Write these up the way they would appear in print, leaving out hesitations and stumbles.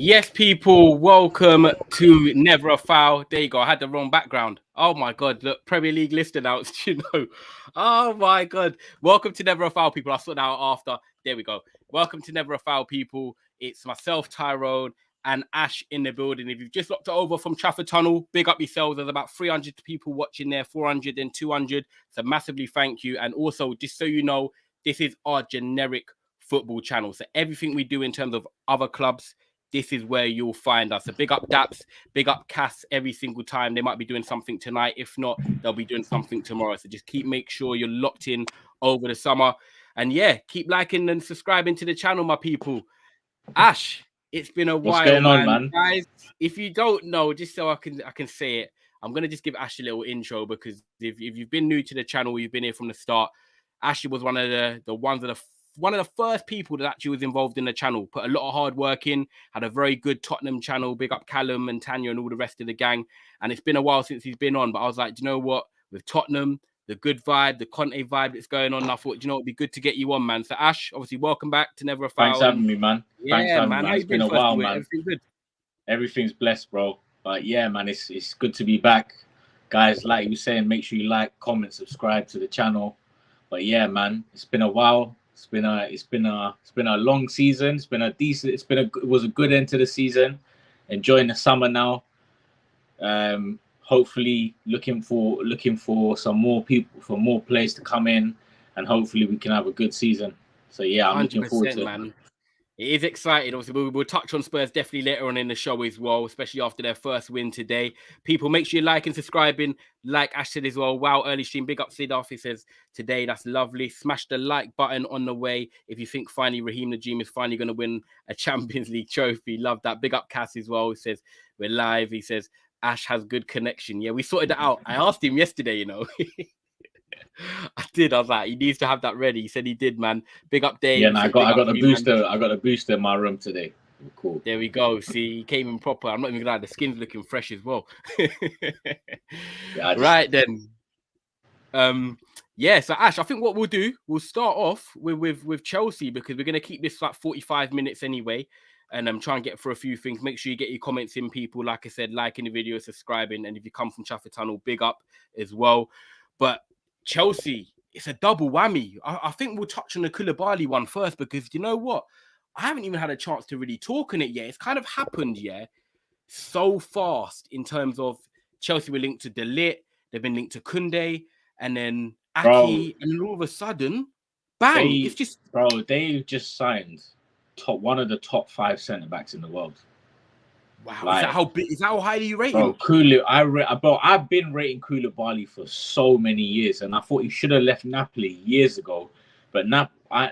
Yes, people, welcome to Never a Foul. There you go. I had the wrong background. Oh my God, look, Premier League list announced, Oh my God. Welcome to Never a Foul, people. I'll sort that out after. There we go. Welcome to Never a Foul, people. It's myself, Tyrone, and Ash in the building. If you've just looked over from Trafford Tunnel, big up yourselves. There's about 300 people watching there, 400 and 200. So massively thank you. And also, just so you know, this is our generic football channel. So everything we do in terms of other clubs, this is where you'll find us. So big up Daps, big up Cass every single time. They might be doing something tonight. If not, they'll be doing something tomorrow. So just make sure you're locked in over the summer. And yeah, keep liking and subscribing to the channel, my people. Ash, it's been a while. What's going on, man? Guys, if you don't know, just so I can say it, I'm gonna just give Ash a little intro, because if you've been new to the channel, you've been here from the start. Ashley was one of the first people that actually was involved in the channel, put a lot of hard work in, had a very good Tottenham channel, big up Callum and Tanya and all the rest of the gang. And it's been a while since he's been on, but I was like, do you know what? With Tottenham, the good vibe, the Conte vibe that's going on, I thought, it'd be good to get you on, man. So Ash, obviously, welcome back to Never a Foul. Thanks for having me, man. Thanks for having me, man. It's been a while, man. Everything good? Everything's blessed, bro. But yeah, man, it's good to be back. Guys, like you were saying, make sure you like, comment, subscribe to the channel. But yeah, man, it's been a while. It's been a long season. It was a good end to the season. Enjoying the summer now. Hopefully looking for some more people, for more players to come in, and hopefully we can have a good season. So yeah, I'm looking forward to it, man. It is exciting. Obviously, we'll touch on Spurs definitely later on in the show as well, especially after their first win today. People, make sure you like and subscribing. Like Ash said as well. Wow, early stream. Big up Sid off. He says today. That's lovely. Smash the like button on the way if you think finally Raheem Najim is finally going to win a Champions League trophy. Love that. Big up Cass as well. He says we're live. He says Ash has good connection. Yeah, we sorted it out. I asked him yesterday, I did. I was like, he needs to have that ready. He said he did, man. Big up Dave. Yeah, I got the booster. Man. I got a booster in my room today. Cool. There we go. See, he came in proper. I'm not even gonna lie, the skin's looking fresh as well. Right then. Yeah, so Ash, I think what we'll do, we'll start off with Chelsea, because we're gonna keep this like 45 minutes anyway. And I'm trying to get for a few things. Make sure you get your comments in, people. Like I said, liking the video, subscribing, and if you come from Trafford Tunnel, big up as well. But Chelsea, it's a double whammy. I think we'll touch on the Kulubali one first, because you know what? I haven't even had a chance to really talk on it yet. It's kind of happened, so fast in terms of Chelsea were linked to De Ligt, they've been linked to Kunde, and then Aki, and then all of a sudden, bang! They just signed one of the top 5 centre backs in the world. Wow, is that how highly you rate him? I've been rating Koulibaly for so many years, and I thought he should have left Napoli years ago. But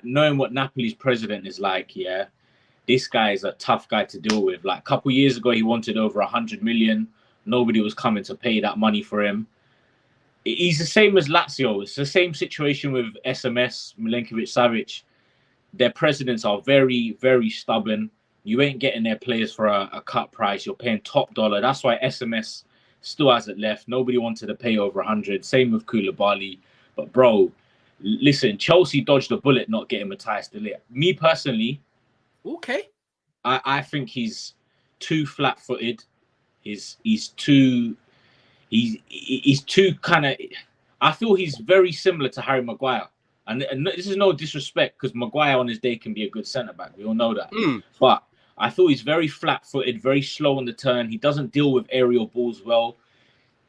knowing what Napoli's president is like, this guy is a tough guy to deal with. Like a couple of years ago, he wanted over 100 million. Nobody was coming to pay that money for him. He's the same as Lazio. It's the same situation with SMS, Milenkovic-Savic. Their presidents are very, very stubborn. You ain't getting their players for a cut price. You're paying top dollar. That's why SMS still hasn't left. Nobody wanted to pay over 100. Same with Koulibaly. But bro, listen, Chelsea dodged a bullet not getting Matthias de Ligt. Me personally, I think he's too flat-footed. He's too kind of. I feel he's very similar to Harry Maguire. And this is no disrespect, because Maguire on his day can be a good centre-back. We all know that. But I thought he's very flat-footed, very slow on the turn. He doesn't deal with aerial balls well.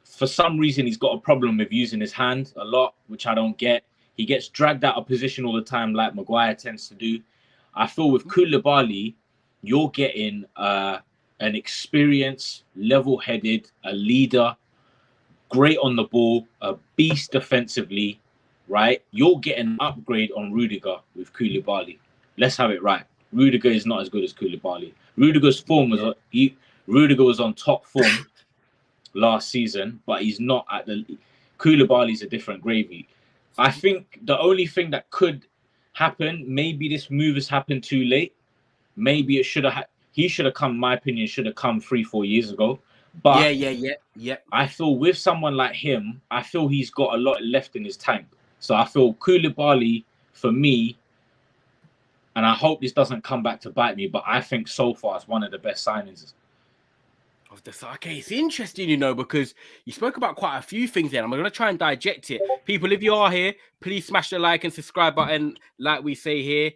For some reason, he's got a problem with using his hand a lot, which I don't get. He gets dragged out of position all the time, like Maguire tends to do. I feel with Kulubali, you're getting an experienced, level-headed, a leader, great on the ball, a beast defensively, right? You're getting an upgrade on Rudiger with Koulibaly. Let's have it right. Rudiger is not as good as Koulibaly. Rudiger's form Rudiger was on top form last season, but he's not at the. Koulibaly's a different gravy. I think the only thing that could happen, maybe this move has happened too late. Maybe it should have. He should have come. In my opinion, should have come 3-4 years ago. But yeah. I feel with someone like him, I feel he's got a lot left in his tank. So I feel Koulibaly, for me, And I hope this doesn't come back to bite me, but I think so far it's one of the best signings. Okay, it's interesting, you know, because you spoke about quite a few things there. I'm going to try and digest it. People, if you are here, please smash the like and subscribe button, like we say here.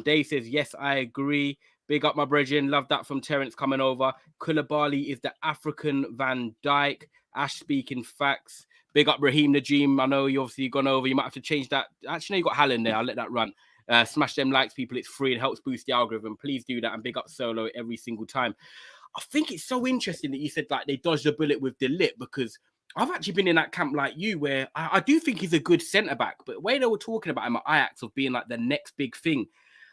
Dave says, yes, I agree. Big up my brethren. Love that from Terence coming over. Kulubali is the African Van Dijk. Ash speaking facts. Big up Raheem Najim. I know you obviously gone over. You might have to change that. Actually, no, you got Hallen there. I'll let that run. Smash them likes, people. It's free. It helps boost the algorithm. Please do that. And big up Solo every single time. I think it's so interesting that you said like they dodged a bullet with De Ligt, because I've actually been in that camp like you, where I do think he's a good centre back, but the way they were talking about him at Ajax of being like the next big thing,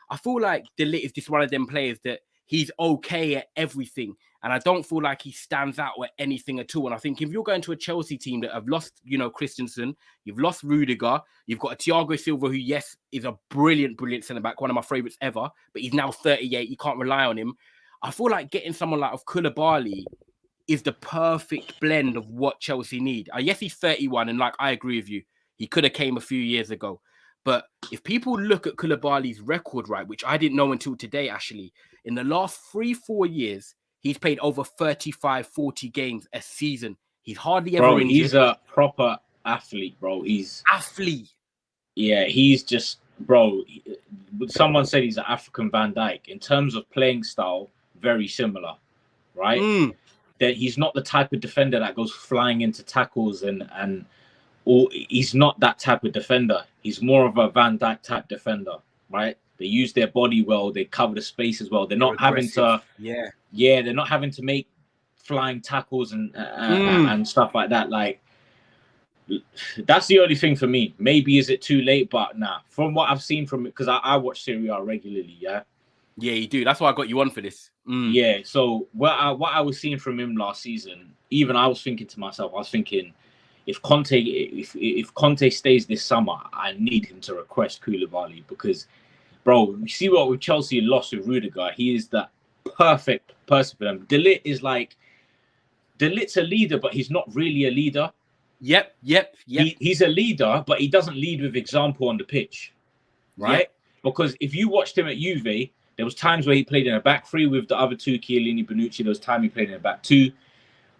I feel like De Ligt is just one of them players that he's okay at everything, and I don't feel like he stands out at anything at all. And I think if you're going to a Chelsea team that have lost, you know, Christensen, you've lost Rudiger, you've got a Thiago Silva who, yes, is a brilliant centre back, one of my favourites ever, but he's now 38. You can't rely on him. I feel like getting someone like Kulubali is the perfect blend of what Chelsea need. Yes, he's 31, and like I agree with you, he could have came a few years ago. But if people look at Kulubali's record, right, which I didn't know until today, actually, in the last 3-4 years, he's played over 35, 40 games a season. He's hardly ever injured. He's a proper athlete, bro. Athlete. Yeah, he's just, bro. Someone said he's an African Van Dijk in terms of playing style. Very similar, right? That he's not the type of defender that goes flying into tackles or he's not that type of defender. He's more of a Van Dijk type defender, right? They use their body well, they cover the space as well. They're not having to, they're not having to make flying tackles and stuff like that. Like, that's the only thing for me. Maybe is it too late? But nah, from what I've seen from it, because I watch Syria regularly, yeah. Yeah, you do. That's why I got you on for this. Yeah, so what I was seeing from him last season, even I was thinking to myself, if Conte stays this summer, I need him to request Koulibaly, because, bro, you see what with Chelsea lost with Rudiger, he is the perfect person for them. De Ligt's a leader, but he's not really a leader. Yep. He's a leader, but he doesn't lead with example on the pitch, right? Yep. Because if you watched him at Juve, there was times where he played in a back three with the other two, Chiellini, Bonucci. There was time he played in a back two.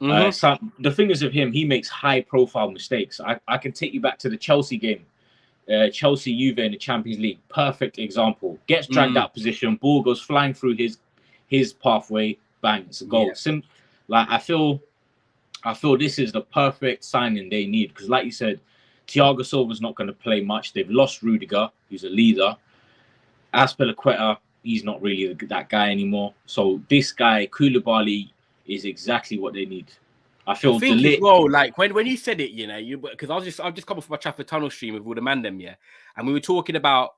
The thing is of him, he makes high-profile mistakes. I can take you back to the Chelsea game, Chelsea-Juve in the Champions League. Perfect example. Gets dragged out of position, ball goes flying through his pathway, bang, it's a goal. Yeah. I feel this is the perfect signing they need, because, like you said, Thiago Silva's not going to play much. They've lost Rudiger, who's a leader. Azpilicueta, he's not really that guy anymore. So this guy, Kulubali, is exactly what they need. I think as well, like when you said it, you know, because I've just come off my Trafford Tunnel stream with all the man them, yeah, and we were talking about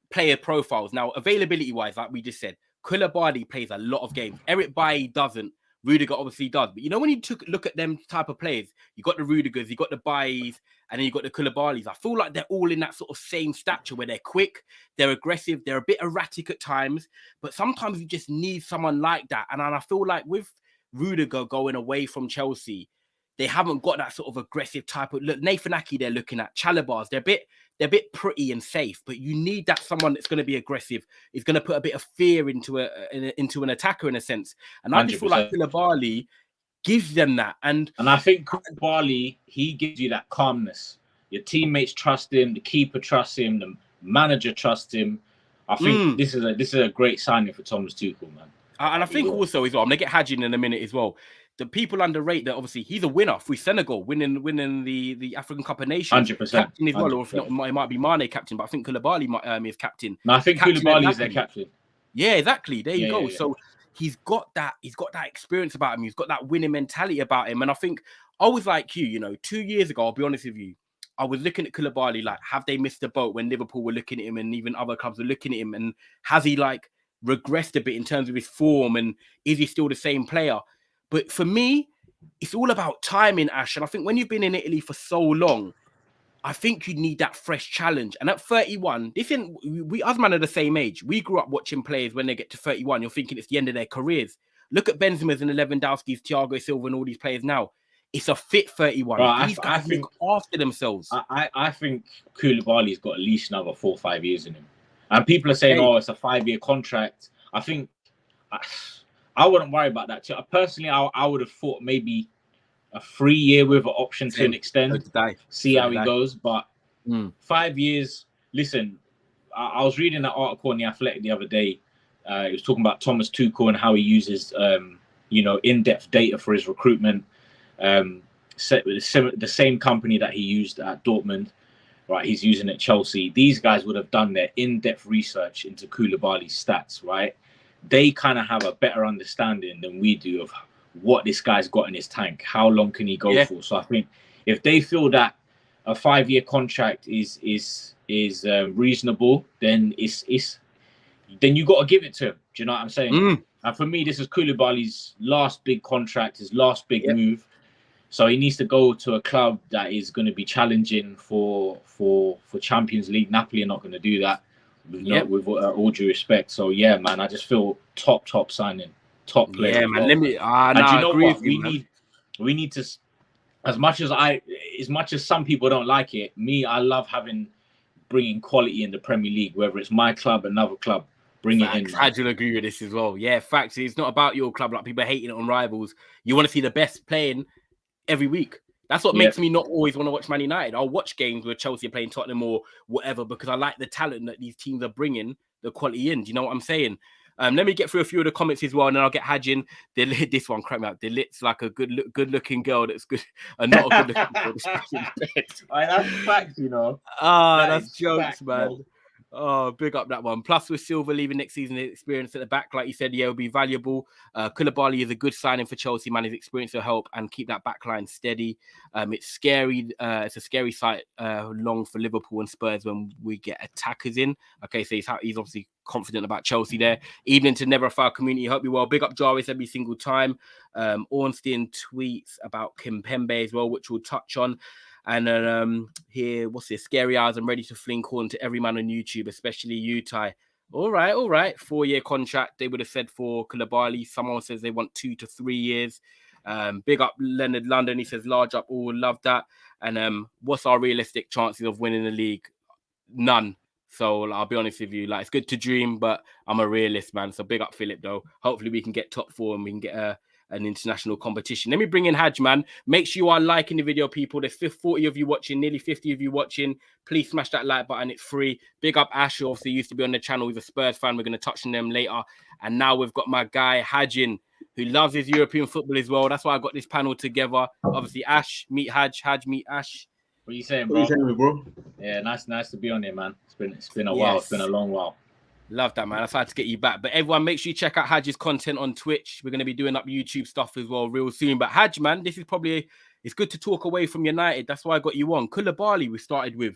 player profiles. Now, availability wise, like we just said, Kulubali plays a lot of games. Eric Bailly doesn't. Rudiger obviously does. But you know, when you look at them type of players, you got the Rudigers, you got the Baillys, and then you got the Koulibalys. I feel like they're all in that sort of same stature where they're quick, they're aggressive, they're a bit erratic at times, but sometimes you just need someone like that. And I feel like with Rudiger going away from Chelsea, they haven't got that sort of aggressive type of look. Nathan Ake, they're looking at Chalobah's. They're a bit pretty and safe, but you need that someone that's going to be aggressive. Is going to put a bit of fear into an attacker in a sense. And I just feel like Kulubali gives them that. And I think Kulubali, he gives you that calmness. Your teammates trust him, the keeper trusts him, the manager trusts him. I think this is a great signing for Thomas Tuchel, man. And I think also as well, I'm gonna get Haj in a minute as well. The people underrate that obviously he's a winner for Senegal, winning the African Cup of Nations. 100%. Captain as well, or if not, it might be Mane captain, but I think Kulubali is captain. No, I think Kulubali is their captain. Yeah, exactly. There you go. Yeah. So he's got that experience about him. He's got that winning mentality about him. And I think I was like you know, 2 years ago, I'll be honest with you, I was looking at Kulubali like, have they missed the boat when Liverpool were looking at him and even other clubs were looking at him? And has he like regressed a bit in terms of his form, and is he still the same player? But for me, it's all about timing, Ash. And I think when you've been in Italy for so long, I think you need that fresh challenge. And at 31, we us man are the same age. We grew up watching players when they get to 31. You're thinking it's the end of their careers. Look at Benzema's and Lewandowski's, Thiago Silva, and all these players now. It's a fit 31. These guys look after themselves. I think Koulibaly's got at least another 4 or 5 years in him. And people are saying, "Oh, it's a 5-year contract." I think I wouldn't worry about that. Personally, I would have thought maybe a 3-year with an option to extend. See how he goes, but 5 years. Listen, I was reading that article in the Athletic the other day. It was talking about Thomas Tuchel and how he uses, in-depth data for his recruitment. Set with the same company that he used at Dortmund, right? He's using at Chelsea. These guys would have done their in-depth research into Koulibaly's stats, right? They kind of have a better understanding than we do of what this guy's got in his tank. How long can he go for? So I think if they feel that a 5-year contract is reasonable, then then you got to give it to him. Do you know what I'm saying? And for me, this is Koulibaly's last big contract, his last big move. So he needs to go to a club that is going to be challenging for Champions League. Napoli are not going to do that, with all due respect. So yeah, man, I just feel top signing, top player. Yeah, man. Let me. And you know what? We need to. As much as some people don't like it, I love bringing quality in the Premier League. Whether it's my club, another club, bring it in. I do agree with this as well. Yeah, facts. It's not about your club. Like people are hating it on rivals. You want to see the best playing every week. That's what makes me not always want to watch Man United. I'll watch games where Chelsea are playing Tottenham or whatever because I like the talent that these teams are bringing the quality in. Do you know what I'm saying? Let me get through a few of the comments as well, and then I'll get Haj in. This one, crack me out. Delit's like a good-looking girl that's good and not a good-looking girl. That's facts, you know. That's jokes, man. Bro. Oh, big up that one. Plus, with Silva leaving next season, the experience at the back, like you said, will be valuable. Kulubali is a good signing for Chelsea, man. His experience will help and keep that back line steady. It's scary. It's a scary sight long for Liverpool and Spurs when we get attackers in. Okay, so he's obviously confident about Chelsea there. Evening to Never a Foul community. Hope you well. Big up Jarvis every single time. Ornstein tweets about Kimpembe as well, which we'll touch on. And then here, what's this? Scary eyes. I'm ready to fling corn to every man on YouTube, especially you, Ty. All right. 4-year contract. They would have said for Kulubali. Someone says they want 2 to 3 years. Big up Leonard London. He says large up. All love that. And what's our realistic chances of winning the league? None. So I'll be honest with you. Like, it's good to dream, but I'm a realist, man. So big up Philip, though. Hopefully we can get top 4 and we can get an international competition. Let me bring in Haj, man. Make sure you are liking the video, people. There's 40 of you watching, nearly 50 of you watching. Please smash that like button. It's free. Big up Ash, who obviously used to be on the channel. He's a Spurs fan. We're going to touch on them later. And now we've got my guy, Hajin, who loves his European football as well. That's why I got this panel together. Obviously, Ash, meet Haj. Haj, meet Ash. What are you saying, bro? Yeah, nice to be on here, man. It's been a while. It's been a long while. Love that, man. I tried to get you back. But everyone, make sure you check out Haj's content on Twitch. We're going to be doing up YouTube stuff as well real soon. But Haj, man, this is probably... It's good to talk away from United. That's why I got you on. Kulubali, we started with.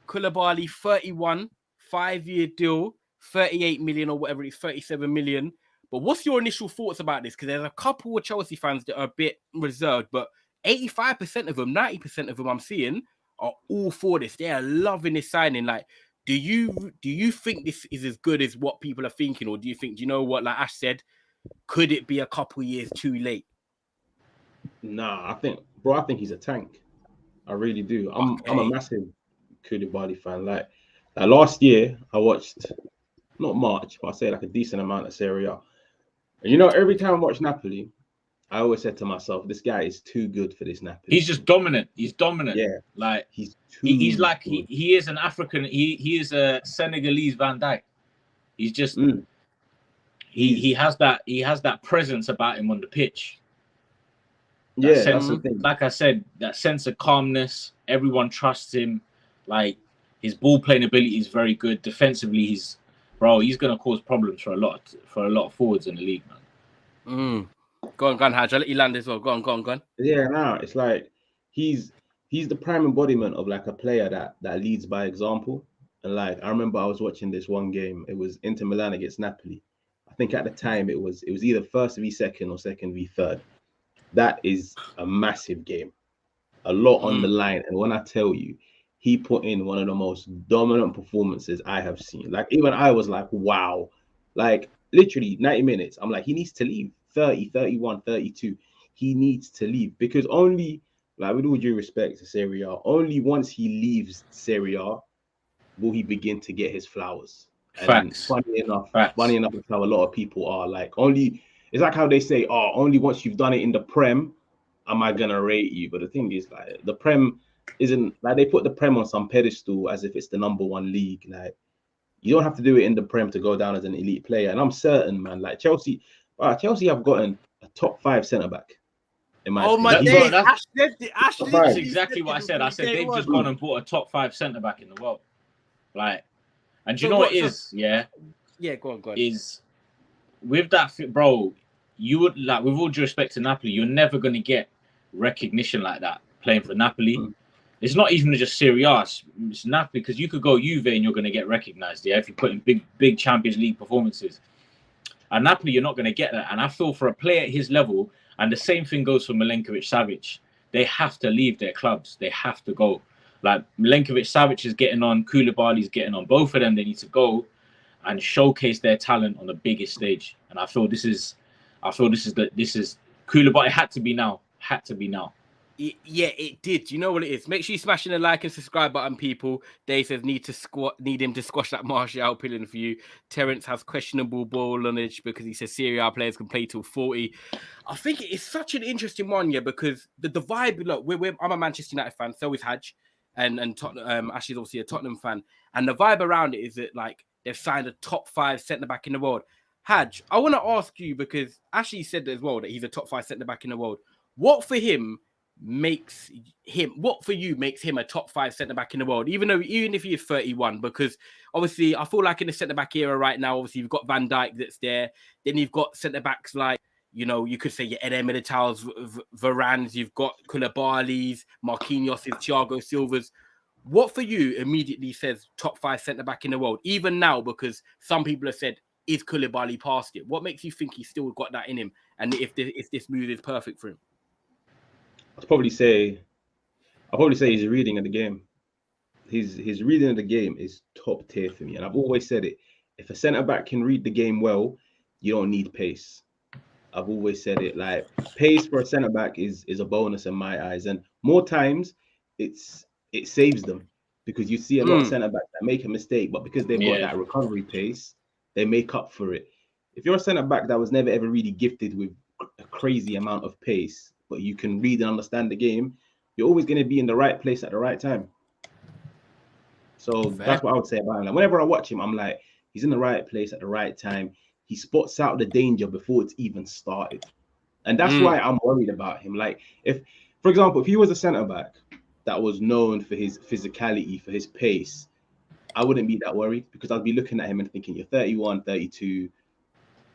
Kulubali, 31, 5-year deal, 38 million or whatever. It's 37 million. But what's your initial thoughts about this? Because there's a couple of Chelsea fans that are a bit reserved. But 85% of them, 90% of them I'm seeing are all for this. They are loving this signing. Like, do you think this is as good as what people are thinking, or do you think, you know what, like Ash said, could it be a couple years too late? Nah, I think he's a tank. I really do. I'm a massive Koulibaly fan. Like last year, I watched not much, but I say like a decent amount of Syria. And you know, every time I watch Napoli, I always said to myself, this guy is too good for this Napoli. He's just dominant. He's dominant. Yeah. Like he's like he is an African. He is a Senegalese Van Dijk. He's just he has that presence about him on the pitch. That's the thing. Like I said, that sense of calmness. Everyone trusts him. Like his ball playing ability is very good. Defensively, he's gonna cause problems for a lot of forwards in the league, man. Go on, Haj. I'll let you land as well. Go on. Yeah, no, it's like he's the prime embodiment of like a player that leads by example. And like I remember I was watching this one game. It was Inter Milan against Napoli. I think at the time it was either first v second or second v third. That is a massive game. A lot on the line. And when I tell you, he put in one of the most dominant performances I have seen. Like even I was like, wow. Like literally 90 minutes. I'm like, he needs to leave. 30, 31, 32. He needs to leave because only, like with all due respect to Syria, only once he leaves Syria will he begin to get his flowers? And Facts. funny enough, that's how a lot of people are like. It's like how they say, "Oh, only once you've done it in the Prem, am I gonna rate you?" But the thing is, like, the Prem isn't like they put the Prem on some pedestal as if it's the #1 league. Like, you don't have to do it in the Prem to go down as an elite player. And I'm certain, man, like Chelsea have gotten a top 5 centre back. In my opinion. My days, that's exactly what I said. I said they've just gone and bought a top 5 centre back in the world. Like, and do you know what it is? Yeah, go on. Is with that, bro. You would, like, with all due respect to Napoli, you're never going to get recognition like that playing for Napoli. It's not even just Syria, it's Napoli, because you could go Juve and you're going to get recognised, yeah, if you put in big Champions League performances. At Napoli, you're not going to get that. And I feel for a player at his level, and the same thing goes for Milenkovic-Savic, they have to leave their clubs. They have to go. Like, Milenkovic-Savic is getting on, Kulubali is getting on. Both of them, they need to go and showcase their talent on the biggest stage. And I feel this is Kulubali. Had to be now. Yeah, it did. You know what it is? Make sure you smash in the like and subscribe button, people. Dave says need him to squash that Martial pilling for you. Terence has questionable ball knowledge because he says Serie A players can play till 40. I think it's such an interesting one, yeah, because the vibe. Look, I'm a Manchester United fan, so is Haj, and Tottenham. Ashley's obviously a Tottenham fan, and the vibe around it is that, like, they've signed a top 5 centre back in the world. Haj, I want to ask you, because Ashley said as well that he's a top 5 centre back in the world. What for you makes him a top 5 centre back in the world, even if he is 31? Because obviously I feel like in the centre back era right now, obviously you've got Van Dijk that's there, then you've got centre backs like, you know, you could say your Eder Militao's, Varane's, you've got Koulibaly's, Marquinhos's, Thiago Silva's. What for you immediately says top 5 centre back in the world, even now? Because some people have said, is Kulubali past it? What makes you think he's still got that in him? And if this move is perfect for him? I'd probably say his reading of the game. His reading of the game is top tier for me. And I've always said it. If a centre-back can read the game well, you don't need pace. I've always said it. Like, pace for a centre-back is a bonus in my eyes. And more times, it saves them. Because you see a lot of centre-backs that make a mistake, but because they've got that recovery pace, they make up for it. If you're a centre-back that was never ever really gifted with a crazy amount of pace, but you can read and understand the game, you're always going to be in the right place at the right time. So that's what I would say about him. Like, whenever I watch him, I'm like, he's in the right place at the right time. He spots out the danger before it's even started. And that's why I'm worried about him. Like, if, for example, if he was a centre-back that was known for his physicality, for his pace, I wouldn't be that worried, because I'd be looking at him and thinking, you're 31, 32,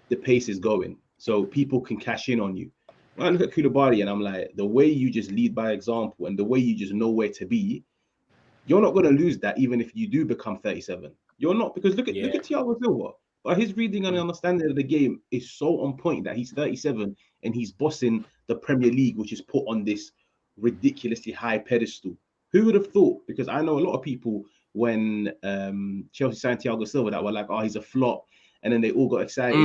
the pace is going. So people can cash in on you. When I look at Kulubali and I'm like, the way you just lead by example and the way you just know where to be, you're not going to lose that even if you do become 37. You're not, because look at Thiago Silva. But his reading and understanding of the game is so on point that he's 37 and he's bossing the Premier League, which is put on this ridiculously high pedestal. Who would have thought? Because I know a lot of people when Chelsea signed Thiago Silva that were like, oh, he's a flop. And then they all got excited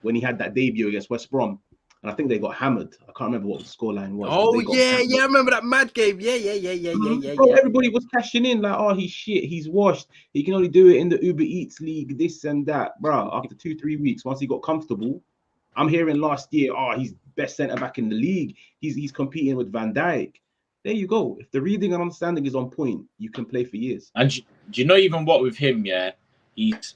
when he had that debut against West Brom. And I think they got hammered. I can't remember what the scoreline was. Oh, yeah, I remember that mad game. Yeah. Bro, everybody was cashing in like, oh, he's shit. He's washed. He can only do it in the Uber Eats League, this and that. Bro, after 2-3 weeks, once he got comfortable, I'm hearing last year, oh, he's best centre-back in the league. He's competing with Van Dijk. There you go. If the reading and understanding is on point, you can play for years. And do you know even what with him, yeah? He's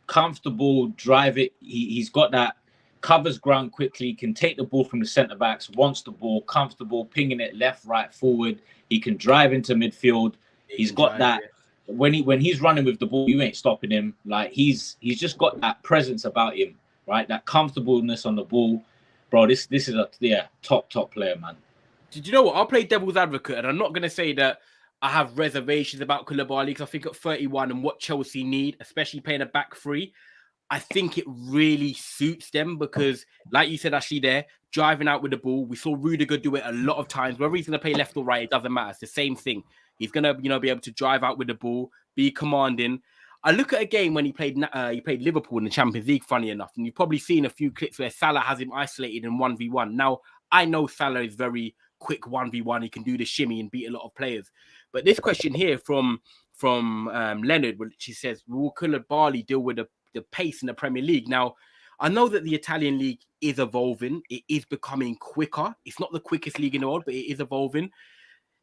comfortable, drive it. He's got that, covers ground quickly, can take the ball from the centre-backs, wants the ball, comfortable, pinging it left, right, forward. He can drive into midfield. He's got that. When he's running with the ball, you ain't stopping him. Like, he's just got that presence about him, right? That comfortableness on the ball. Bro, this is a top player, man. Did you know what? I'll play devil's advocate, and I'm not going to say that I have reservations about Kulubali, because I think at 31 and what Chelsea need, especially playing a back three, I think it really suits them, because, like you said, actually, there, driving out with the ball, we saw Rudiger do it a lot of times. Whether he's going to play left or right, it doesn't matter. It's the same thing. He's going to, be able to drive out with the ball, be commanding. I look at a game when he played Liverpool in the Champions League, funny enough, and you've probably seen a few clips where Salah has him isolated in 1v1. Now, I know Salah is very quick 1v1. He can do the shimmy and beat a lot of players. But this question here from from Leonard, which he says, will Kulubali deal with the pace in the Premier League? Now, I know that the Italian league is evolving. It is becoming quicker. It's not the quickest league in the world, but it is evolving.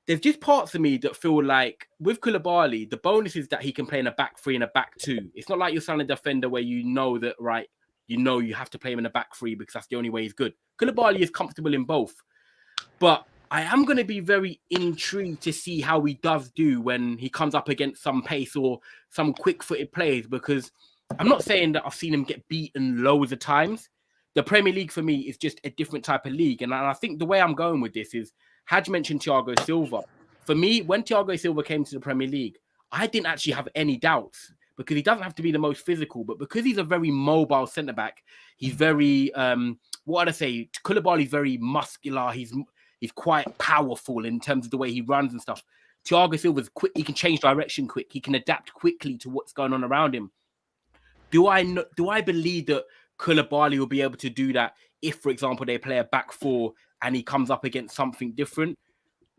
There's just parts of me that feel like with Kulubali, the bonus is that he can play in a back three and a back two. It's not like you're signing a defender where you know that, right, you have to play him in a back three because that's the only way he's good. Kulubali is comfortable in both. But I am going to be very intrigued to see how he does do when he comes up against some pace or some quick-footed players, because I'm not saying that I've seen him get beaten loads of times. The Premier League for me is just a different type of league. And I think the way I'm going with this is, Haj mentioned Thiago Silva. For me, when Thiago Silva came to the Premier League, I didn't actually have any doubts because he doesn't have to be the most physical, but because he's a very mobile centre-back, he's very, what would I say? Koulibaly's very muscular. He's quite powerful in terms of the way he runs and stuff. Thiago Silva's quick. He can change direction quick. He can adapt quickly to what's going on around him. Do I believe that Kulubali will be able to do that if, for example, they play a back four and he comes up against something different?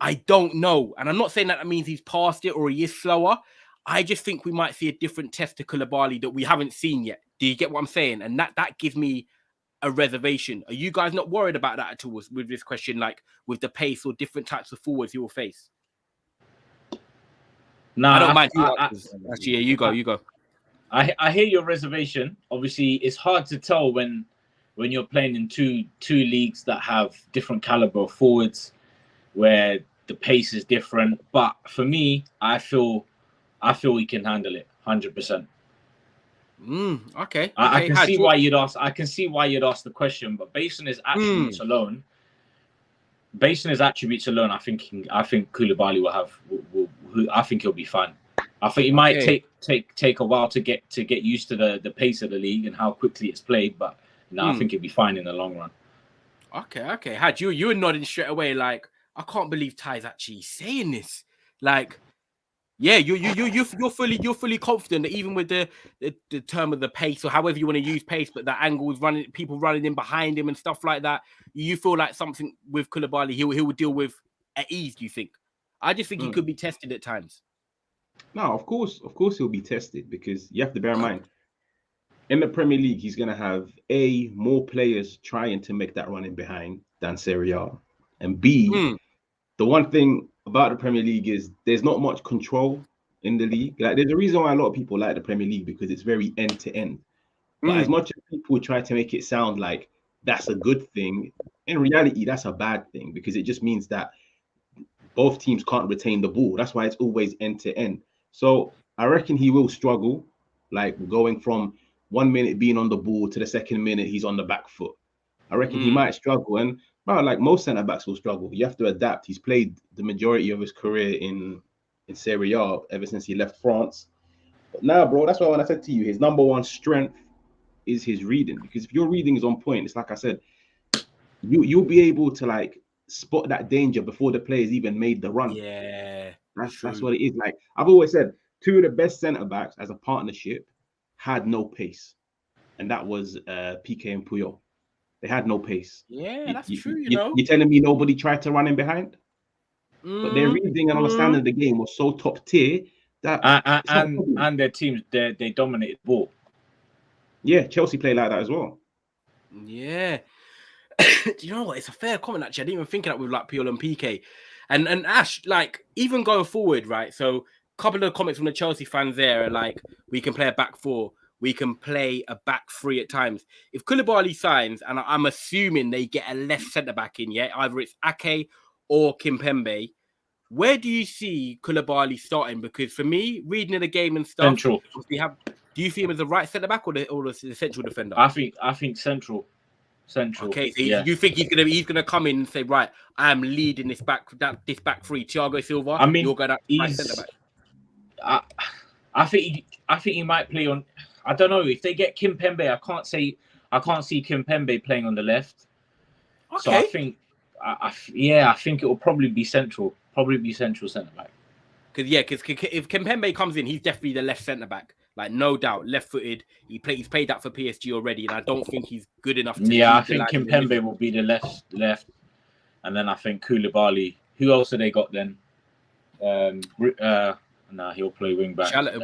I don't know. And I'm not saying that means he's past it or he is slower. I just think we might see a different test to Kulubali that we haven't seen yet. Do you get what I'm saying? And that gives me a reservation. Are you guys not worried about that at all with this question, like with the pace or different types of forwards he will face? No, I don't mind. Actually, yeah, you go. I hear your reservation. Obviously, it's hard to tell when you're playing in two leagues that have different caliber of forwards, where the pace is different. But for me, I feel he can handle it 100%. Okay. I can see why you'd ask. I can see why you'd ask the question, but based on his attributes alone, I think Kulubali will. I think he'll be fine. I think he might take a while to get used to the pace of the league and how quickly it's played, but I think he'll be fine in the long run. Okay. Haj, you were nodding straight away, like, I can't believe Ty's actually saying this. Like, yeah, you're fully confident that even with the term of the pace or however you want to use pace, but the angles running, people running in behind him and stuff like that, you feel like something with Kulubali he will deal with at ease. Do you think? I just think he could be tested at times. No, of course he'll be tested, because you have to bear in mind, in the Premier League, he's going to have more players trying to make that run in behind than Syria, and B, the one thing about the Premier League is there's not much control in the league. Like, there's a reason why a lot of people like the Premier League, because it's very end to end. But as much as people try to make it sound like that's a good thing, in reality, that's a bad thing, because it just means that both teams can't retain the ball. That's why it's always end to end. So I reckon he will struggle, like going from 1 minute being on the ball to the second minute he's on the back foot. I reckon he might struggle, and like most centre backs will struggle. You have to adapt. He's played the majority of his career in Syria ever since he left France. But now, bro, that's why when I said to you, his number one strength is his reading. Because if your reading is on point, it's like I said, you'll be able to like spot that danger before the players even made the run. Yeah, that's what it is. Like I've always said, two of the best centre backs as a partnership had no pace, and that was Piqué and Puyol. They had no pace. Yeah, that's true. You're telling me nobody tried to run in behind? But their reading and understanding of the game was so top tier that and their teams they dominated the ball. Yeah, Chelsea play like that as well. Yeah. Do you know what? It's a fair comment, actually. I didn't even think of that with like Puyol and Piqué. And Ash, like, even going forward, right? So a couple of comments from the Chelsea fans there are like, we can play a back four. We can play a back three at times. If Kulubali signs, and I'm assuming they get a left centre-back in, yeah? Either it's Ake or Kimpembe. Where do you see Kulubali starting? Because for me, reading the game and stuff... Central. Do you see him as the right centre-back or the central defender? I think central. Okay, so you think he's gonna come in and say, right, I am leading this back three. Thiago Silva, I mean, you're gonna right centre back. I think he might play on. I don't know if they get Kimpembe. I can't see Kimpembe playing on the left. Okay. So I think, I think it will probably be central. Probably be central centre back. Because if Kimpembe comes in, he's definitely the left centre back. Like, no doubt, left-footed. He's played that for PSG already, and I don't think he's good enough to... Yeah, I think Kimpembe will be the left. And then I think Kulubali. Who else have they got then? Nah, he'll play wing back. So you've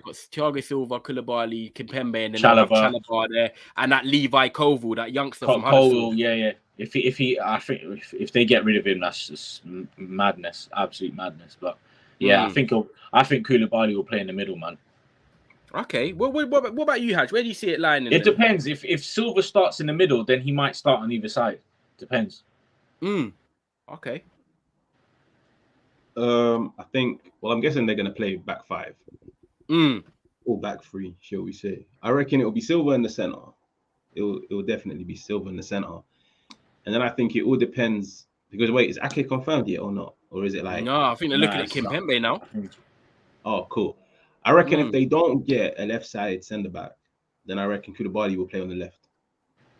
got Thiago Silva, Koulibaly, Kimpembe, and then Chalobah. Chalobah there, and that Levi Koval, that youngster from Cole, Huddersfield. yeah. If if they get rid of him, that's just madness, absolute madness. But yeah, I think Koulibaly will play in the middle, man. Okay. What about you, Haj? Where do you see it lying? It depends. If Silva starts in the middle, then he might start on either side. Depends. Okay. I think. Well, I'm guessing they're gonna play back 5. Or back 3, shall we say? I reckon it'll be Silva in the center. It will definitely be Silva in the center, and then I think it all depends because wait, is Ake confirmed yet or not, or is it like? No, I think they're looking at Kimpembe now. Oh, cool. I reckon if they don't get a left side centre back, then I reckon Kulubali will play on the left.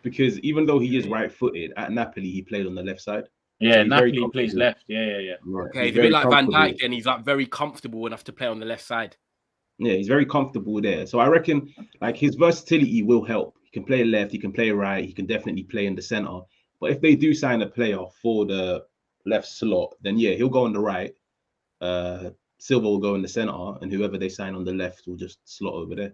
Because even though he is right-footed, at Napoli he played on the left side. Yeah, so Napoli plays left. Yeah. Okay, he's a bit like Van Dijk, and he's like very comfortable enough to play on the left side. Yeah, he's very comfortable there. So I reckon like his versatility will help. He can play left, he can play right, he can definitely play in the center. But if they do sign a player for the left slot, then yeah, he'll go on the right. Silva will go in the center, and whoever they sign on the left will just slot over there.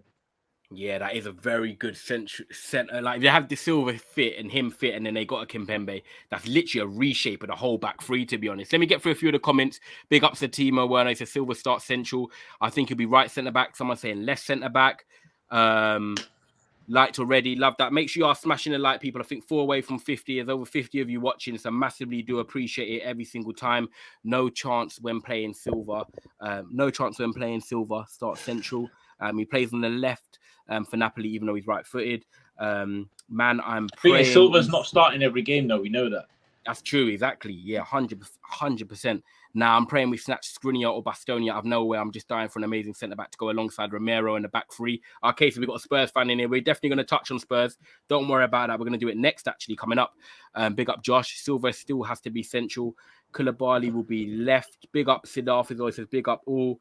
Yeah, that is a very good center. Like they have the Silva fit and him fit, and then they got a Kimpembe. That's literally a reshape of the whole back 3, to be honest. Let me get through a few of the comments. Big ups to Timo Werner. He says Silva starts central. I think he'll be right centre back. Someone saying left centre back. Liked already. Love that. Make sure you are smashing the like, people. I think 4 away from 50. There's over 50 of you watching, so massively do appreciate it every single time. No chance when playing Silva. Start central. He plays on the left for Napoli, even though he's right-footed. I'm praying. Silva's not starting every game, though. We know that. That's true, exactly. Yeah, 100%. Now I'm praying we snatch Skriniar or Bastonia out of nowhere. I'm just dying for an amazing centre-back to go alongside Romero in the back 3. Okay, so we've got a Spurs fan in here. We're definitely going to touch on Spurs. Don't worry about that. We're going to do it next, actually, coming up. Big up Josh. Silva still has to be central. Kulubali will be left. Big up Siddharth, as always says. Big up all.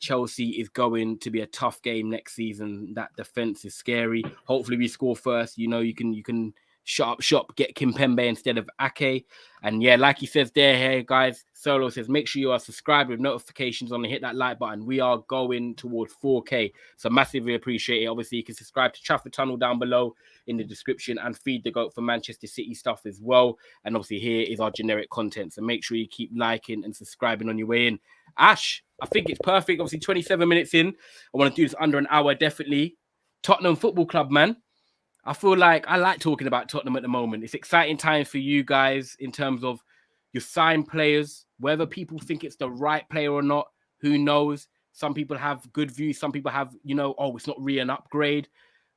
Chelsea is going to be a tough game next season. That defence is scary. Hopefully we score first. You know, you can shut up shop, get Kimpembe instead of Ake. And yeah, like he says there, hey guys, Solo says, make sure you are subscribed with notifications on and hit that like button. We are going towards 4K. So massively appreciate it. Obviously, you can subscribe to Trafford Tunnel down below in the description and feed the goat for Manchester City stuff as well. And obviously here is our generic content. So make sure you keep liking and subscribing on your way in. Ash, I think it's perfect. Obviously 27 minutes in. I want to do this under an hour, definitely. Tottenham Football Club, man. I feel like I like talking about Tottenham at the moment. It's exciting times for you guys in terms of your signed players, whether people think it's the right player or not, who knows? Some people have good views. Some people have, oh, it's not really an upgrade.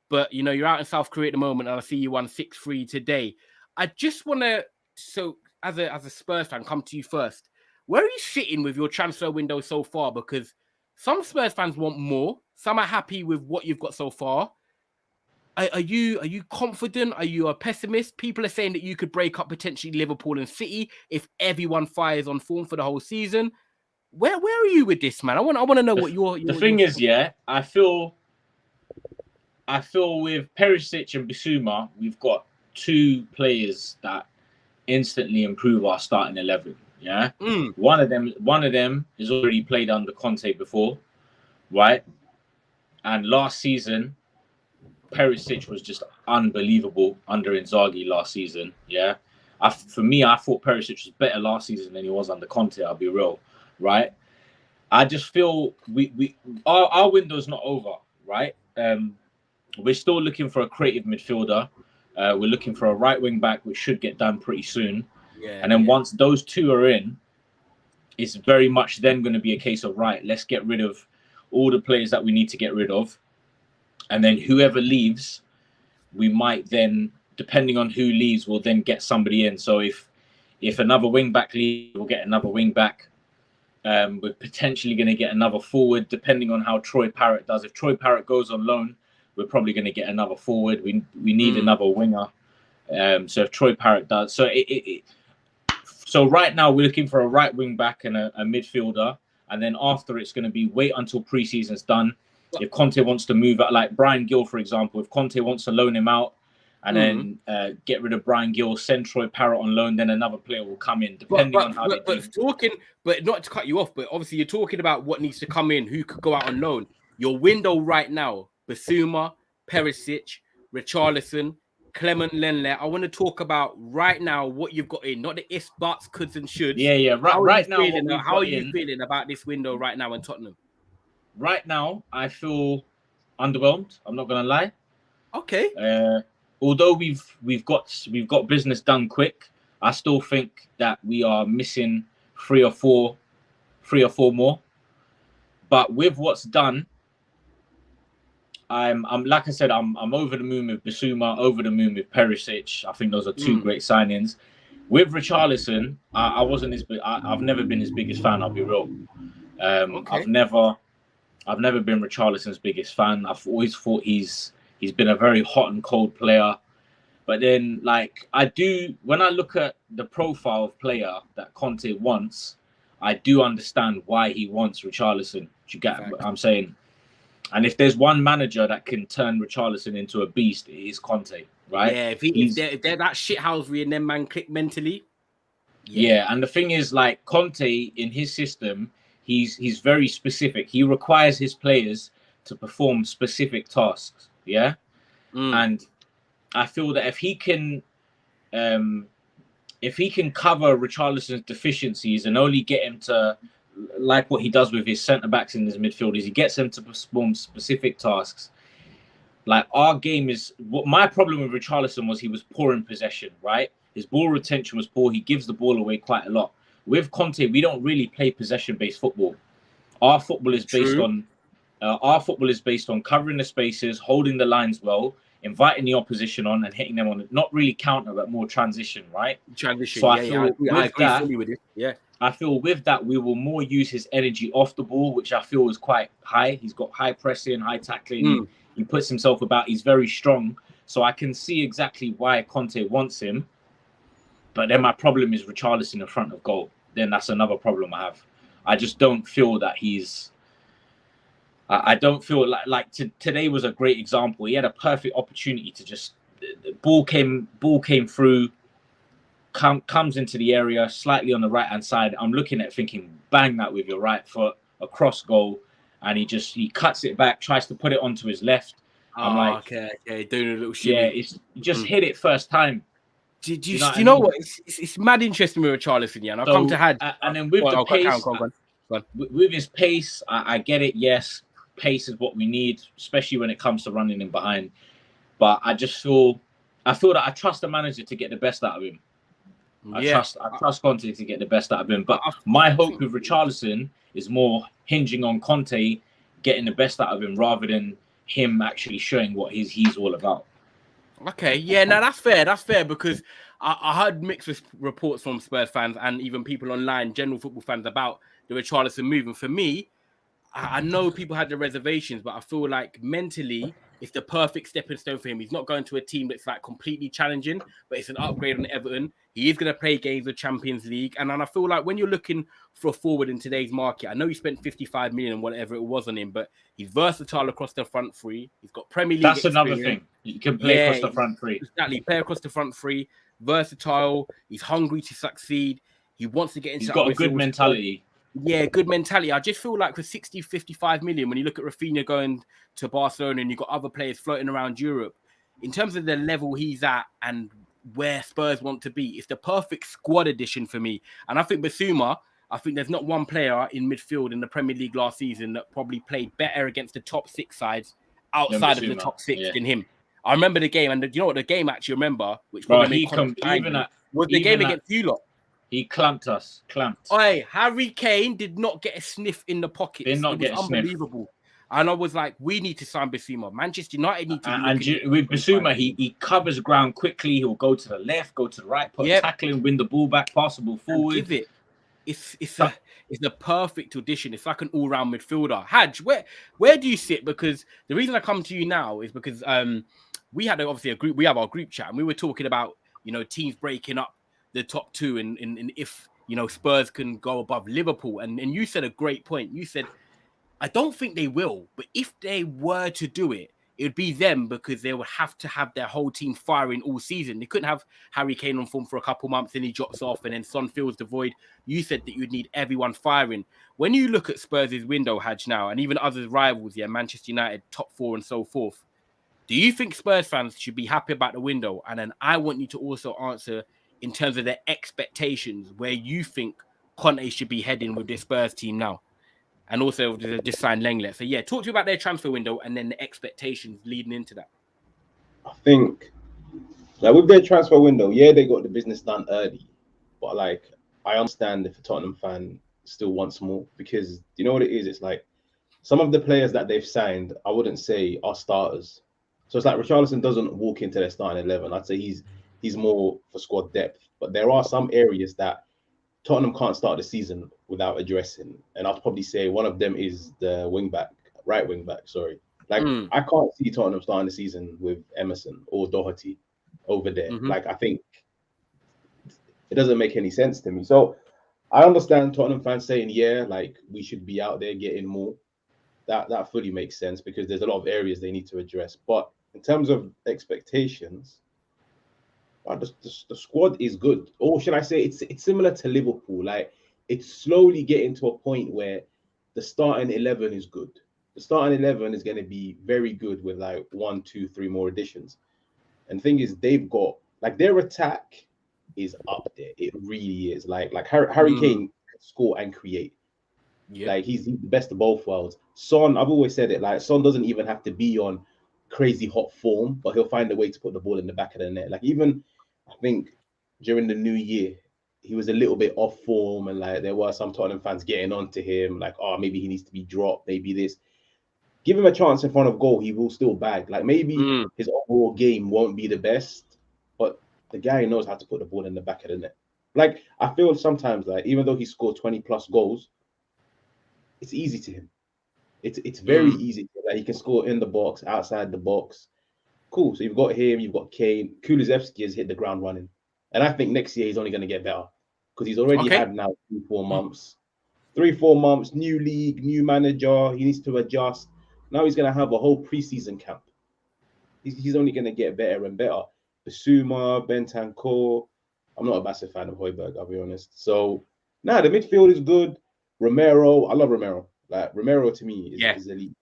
But, you're out in South Korea at the moment, and I see you won 6-3 today. I just want to, so as a Spurs fan, come to you first. Where are you sitting with your transfer window so far? Because some Spurs fans want more. Some are happy with what you've got so far. Are you confident? Are you a pessimist? People are saying that you could break up potentially Liverpool and City if everyone fires on form for the whole season. Where are you with this, man? I want to know what your the thing is, yeah. I feel with Perisic and Bissouma, we've got 2 players that instantly improve our starting 11. Yeah, one of them has already played under Conte before, right? And last season, Perisic was just unbelievable under Inzaghi last season. Yeah, for me, I thought Perisic was better last season than he was under Conte. I'll be real, right? I just feel our window's not over, right? We're still looking for a creative midfielder. We're looking for a right wing back, which should get done pretty soon. Yeah, and then once those 2 are in, it's very much then going to be a case of, right, let's get rid of all the players that we need to get rid of. And then whoever leaves, we might then, depending on who leaves, we'll then get somebody in. So if another wing back leaves, we'll get another wing back. We're potentially going to get another forward, depending on how Troy Parrott does. If Troy Parrott goes on loan, we're probably going to get another forward. We need another winger. So if Troy Parrott does, so right now we're looking for a right wing back and a midfielder, and then after it's going to be wait until preseason's done. If Conte wants to move out, like Brian Gill, for example, if Conte wants to loan him out and then get rid of Brian Gill, send Troy Parrott on loan, then another player will come in, depending on how they do. But not to cut you off, but obviously you're talking about what needs to come in, who could go out on loan. Your window right now, Basuma, Perisic, Richarlison, Clement Lenle. I want to talk about right now what you've got in, not the ifs, buts, coulds, and shoulds. Yeah. Right now, how are you feeling about this window right now in Tottenham? Right now, I feel underwhelmed. I'm not gonna lie. Okay. Although we've got business done quick, I still think that we are missing three or four more. But with what's done, I'm like I said, I'm over the moon with Basuma, over the moon with Perisic. I think those are two great signings. With Richarlison, I've never been his biggest fan. I'll be real. I've never been Richarlison's biggest fan. I've always thought he's been a very hot and cold player. But then, like, when I look at the profile of player that Conte wants, I do understand why he wants Richarlison. Do you get what I'm saying? And if there's one manager that can turn Richarlison into a beast, it is Conte, right? Yeah, if they're that shithousery and then man click mentally. Yeah, and the thing is, like, Conte, in his system, he's very specific. He requires his players to perform specific tasks, yeah? And I feel that if he can cover Richarlison's deficiencies and only get him to, like what he does with his centre-backs in his midfield, is he gets them to perform specific tasks. Like, our game is... What my problem with Richarlison was he was poor in possession, right? His ball retention was poor. He gives the ball away quite a lot. With Conte, we don't really play possession-based football. Our football is based on covering the spaces, holding the lines well, inviting the opposition on and hitting them on it. Not really counter, but more transition, right? Transition. So I agree fully with it. Yeah. I feel with that, we will more use his energy off the ball, which I feel is quite high. He's got high pressing, high tackling. He puts himself about. He's very strong. So I can see exactly why Conte wants him. But then my problem is Richarlison in front of goal. Then that's another problem I have. I just don't feel that he's... I don't feel like today was a great example. He had a perfect opportunity to just... The ball came through, comes into the area, slightly on the right-hand side. I'm looking at it thinking, bang that with your right foot, across goal. And he cuts it back, tries to put it onto his left. I'm like... Okay, doing a little shimmy. Yeah, he just hit it first time. Do you know what? It's mad interesting with Richarlison, yeah. And I'll come to Haj. And then with the pace, with his pace, I get it. Yes, pace is what we need, especially when it comes to running in behind. But I just feel that I trust the manager to get the best out of him. I trust Conte to get the best out of him. But my hope with Richarlison is more hinging on Conte getting the best out of him rather than him actually showing what he's all about. Okay, yeah, no, that's fair. That's fair because I heard mixed reports from Spurs fans and even people online, general football fans, about the Richarlison move. And for me, I know people had their reservations, but I feel like mentally, it's the perfect stepping stone for him. He's not going to a team that's like completely challenging, but it's an upgrade on Everton. He is going to play games with Champions League. And I feel like when you're looking for a forward in today's market, I know he spent 55 million and whatever it was on him, but he's versatile across the front three. He's got Premier League That's experience. Another thing. You can play across the front three. Exactly. Play across the front three. Versatile. He's hungry to succeed. He wants to get into... He's got a good mentality. Yeah, good mentality. I just feel like for 60, 55 million, when you look at Rafinha going to Barcelona and you've got other players floating around Europe, in terms of the level he's at and where Spurs want to be, it's the perfect squad addition for me. And I think Basuma, I think there's not one player in midfield in the Premier League last season that probably played better against the top six sides outside of the top six than him. I remember the game, and you know what the game I actually remember, which probably was the game against you lot. He clamped us. Oi, Harry Kane did not get a sniff in the pocket. Did not get a unbelievable. Sniff. And I was like, we need to sign Basuma. Manchester United need to. With Basuma, he covers ground quickly. He'll go to the left, go to the right, put tackling, win the ball back, pass the ball forward. Give it. It's a perfect addition. It's like an all-round midfielder. Haj, where do you sit? Because the reason I come to you now is because we had obviously a group. We have our group chat, and we were talking about teams breaking up the top two, and if Spurs can go above Liverpool, and you said a great point. You said, I don't think they will, but if they were to do it, it would be them because they would have to have their whole team firing all season. They couldn't have Harry Kane on form for a couple months and he drops off and then Son fills the void. You said that you'd need everyone firing. When you look at Spurs' window, Haj, now, and even other rivals, Manchester United, top four and so forth, do you think Spurs fans should be happy about the window? And then I want you to also answer in terms of their expectations, where you think Conte should be heading with this Spurs team now. And also just signed Lenglet. So, talk to me about their transfer window and then the expectations leading into that. I think, with their transfer window, they got the business done early. But, I understand if a Tottenham fan still wants more. Because, you know what it is? It's like, some of the players that they've signed, I wouldn't say are starters. So, it's like Richarlison doesn't walk into their starting 11. I'd say he's more for squad depth. But there are some areas that Tottenham can't start the season without addressing. And I'd probably say one of them is the right wing back, sorry. I can't see Tottenham starting the season with Emerson or Doherty over there. I think it doesn't make any sense to me. So I understand Tottenham fans saying, we should be out there getting more. That fully makes sense because there's a lot of areas they need to address. But in terms of expectations, the squad is good, or should I say it's similar to Liverpool. It's slowly getting to a point where the starting 11 is good. The starting 11 is going to be very good with 1, 2, 3 more additions. And the thing is, they've got their attack is up there. It really is. Harry Kane can score and create. He's the best of both worlds. Son, I've always said it. Son doesn't even have to be on crazy hot form, but he'll find a way to put the ball in the back of the net. Even I think during the new year, he was a little bit off form, and there were some Tottenham fans getting on to him, maybe he needs to be dropped, maybe this. Give him a chance in front of goal, he will still bag. Maybe his overall game won't be the best, but the guy knows how to put the ball in the back of the net. I feel sometimes even though he scored 20 plus goals, it's easy to him. It's very easy. He can score in the box, outside the box. Cool. So you've got him, you've got Kane. Kulusevski has hit the ground running. And I think next year he's only going to get better because he's already had now 3-4 months. 3-4 months, new league, new manager. He needs to adjust. Now he's going to have a whole preseason camp. He's only going to get better and better. Basuma, Bentancur. I'm not a massive fan of Højbjerg, I'll be honest. So, the midfield is good. Romero, I love Romero. Romero to me is elite.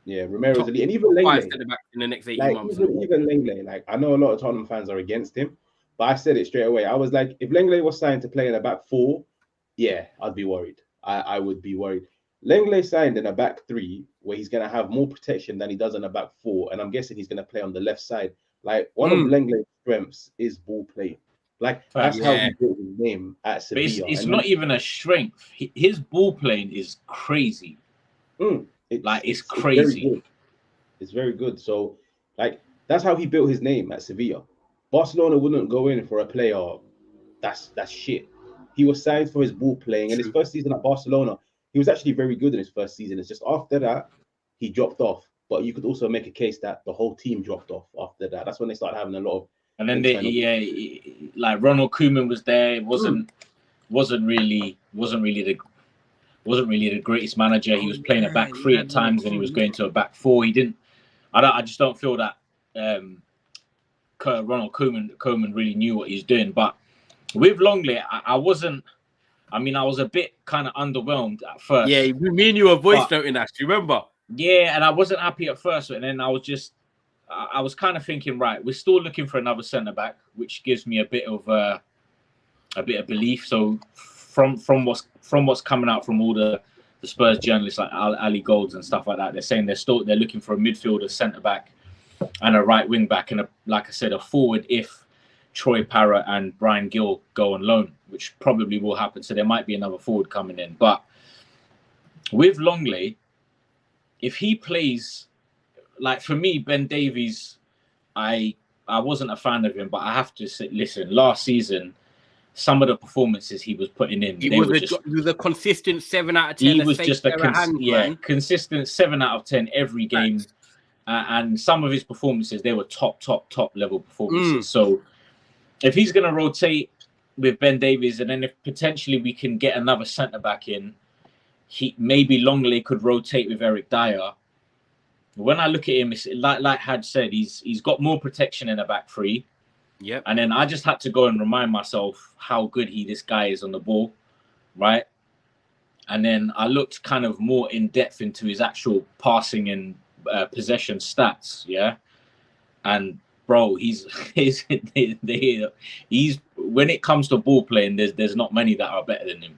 Yeah, Romero's elite. And even Lenglet. In the next 18 months. Even Lenglet, I know a lot of Tottenham fans are against him, but I said it straight away. I was like, if Lenglet was signed to play in a back four, I'd be worried. I would be worried. Lenglet signed in a back three where he's going to have more protection than he does in a back four, and I'm guessing he's going to play on the left side. One of Lenglet's strengths is ball play. That's how he built his name at Sevilla. But it's not even a strength. His ball playing is crazy. It's crazy. It's very good. So, that's how he built his name at Sevilla. Barcelona wouldn't go in for a player that's shit. He was signed for his ball playing. And his first season at Barcelona, he was actually very good in his first season. It's just after that, he dropped off. But you could also make a case that the whole team dropped off after that. That's when they started having a lot of. And then Ronald Koeman was there. It wasn't really the greatest manager. He was playing a back three at times, and he was going to a back four. I just don't feel that Ronald Koeman really knew what he's doing. But with Longley, I was a bit kind of underwhelmed at first. Yeah, me and you were voice noting that. Do you remember? Yeah, and I wasn't happy at first, and then I was kind of thinking, right, we're still looking for another centre back, which gives me a bit of belief. So from what's coming out from all the Spurs journalists like Ali Golds and stuff like that, they're saying they're looking for a midfielder, centre back, and a right wing back, and like I said, a forward if Troy Parrott and Brian Gill go on loan, which probably will happen. So there might be another forward coming in, but with Longley, if he plays. For me, Ben Davies, I wasn't a fan of him, but I have to say, listen, last season, some of the performances he was putting in, he was a consistent 7 out of 10. He was just a consistent 7 out of 10 every game. And some of his performances, they were top level performances. So if he's going to rotate with Ben Davies, and then if potentially we can get another centre back in, maybe Longley could rotate with Eric Dyer. when I look at him, it's like Haj said, he's got more protection in the back three. Yep. And then I just had to go and remind myself how good this guy is on the ball, right? And then I looked kind of more in depth into his actual passing and possession stats, yeah. And bro, he's when it comes to ball playing, there's not many that are better than him.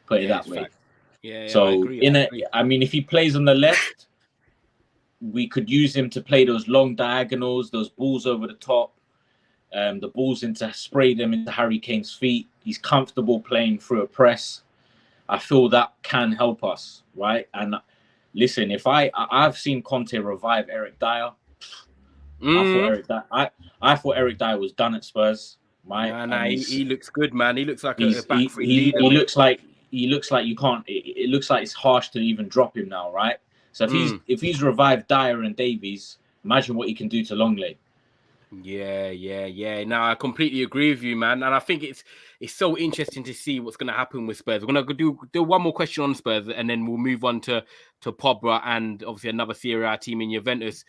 Put it that way. Fact. Yeah. So I agree. I mean, if he plays on the left, we could use him to play those long diagonals, those balls over the top, the balls spray them into Harry Kane's feet. He's comfortable playing through a press. I feel that can help us, right? And listen, if I've seen Conte revive Eric Dyer. I thought Eric Dyer was done at Spurs, right? Nah, he looks good, man. He looks like a back three he leader. He looks like you can't. It looks like it's harsh to even drop him now, right? So if he's revived Dyer and Davies, imagine what he can do to Longley. Yeah. No, I completely agree with you, man. And I think it's so interesting to see what's going to happen with Spurs. We're going to do one more question on Spurs, and then we'll move on to Pogba and obviously another Syria team in Juventus.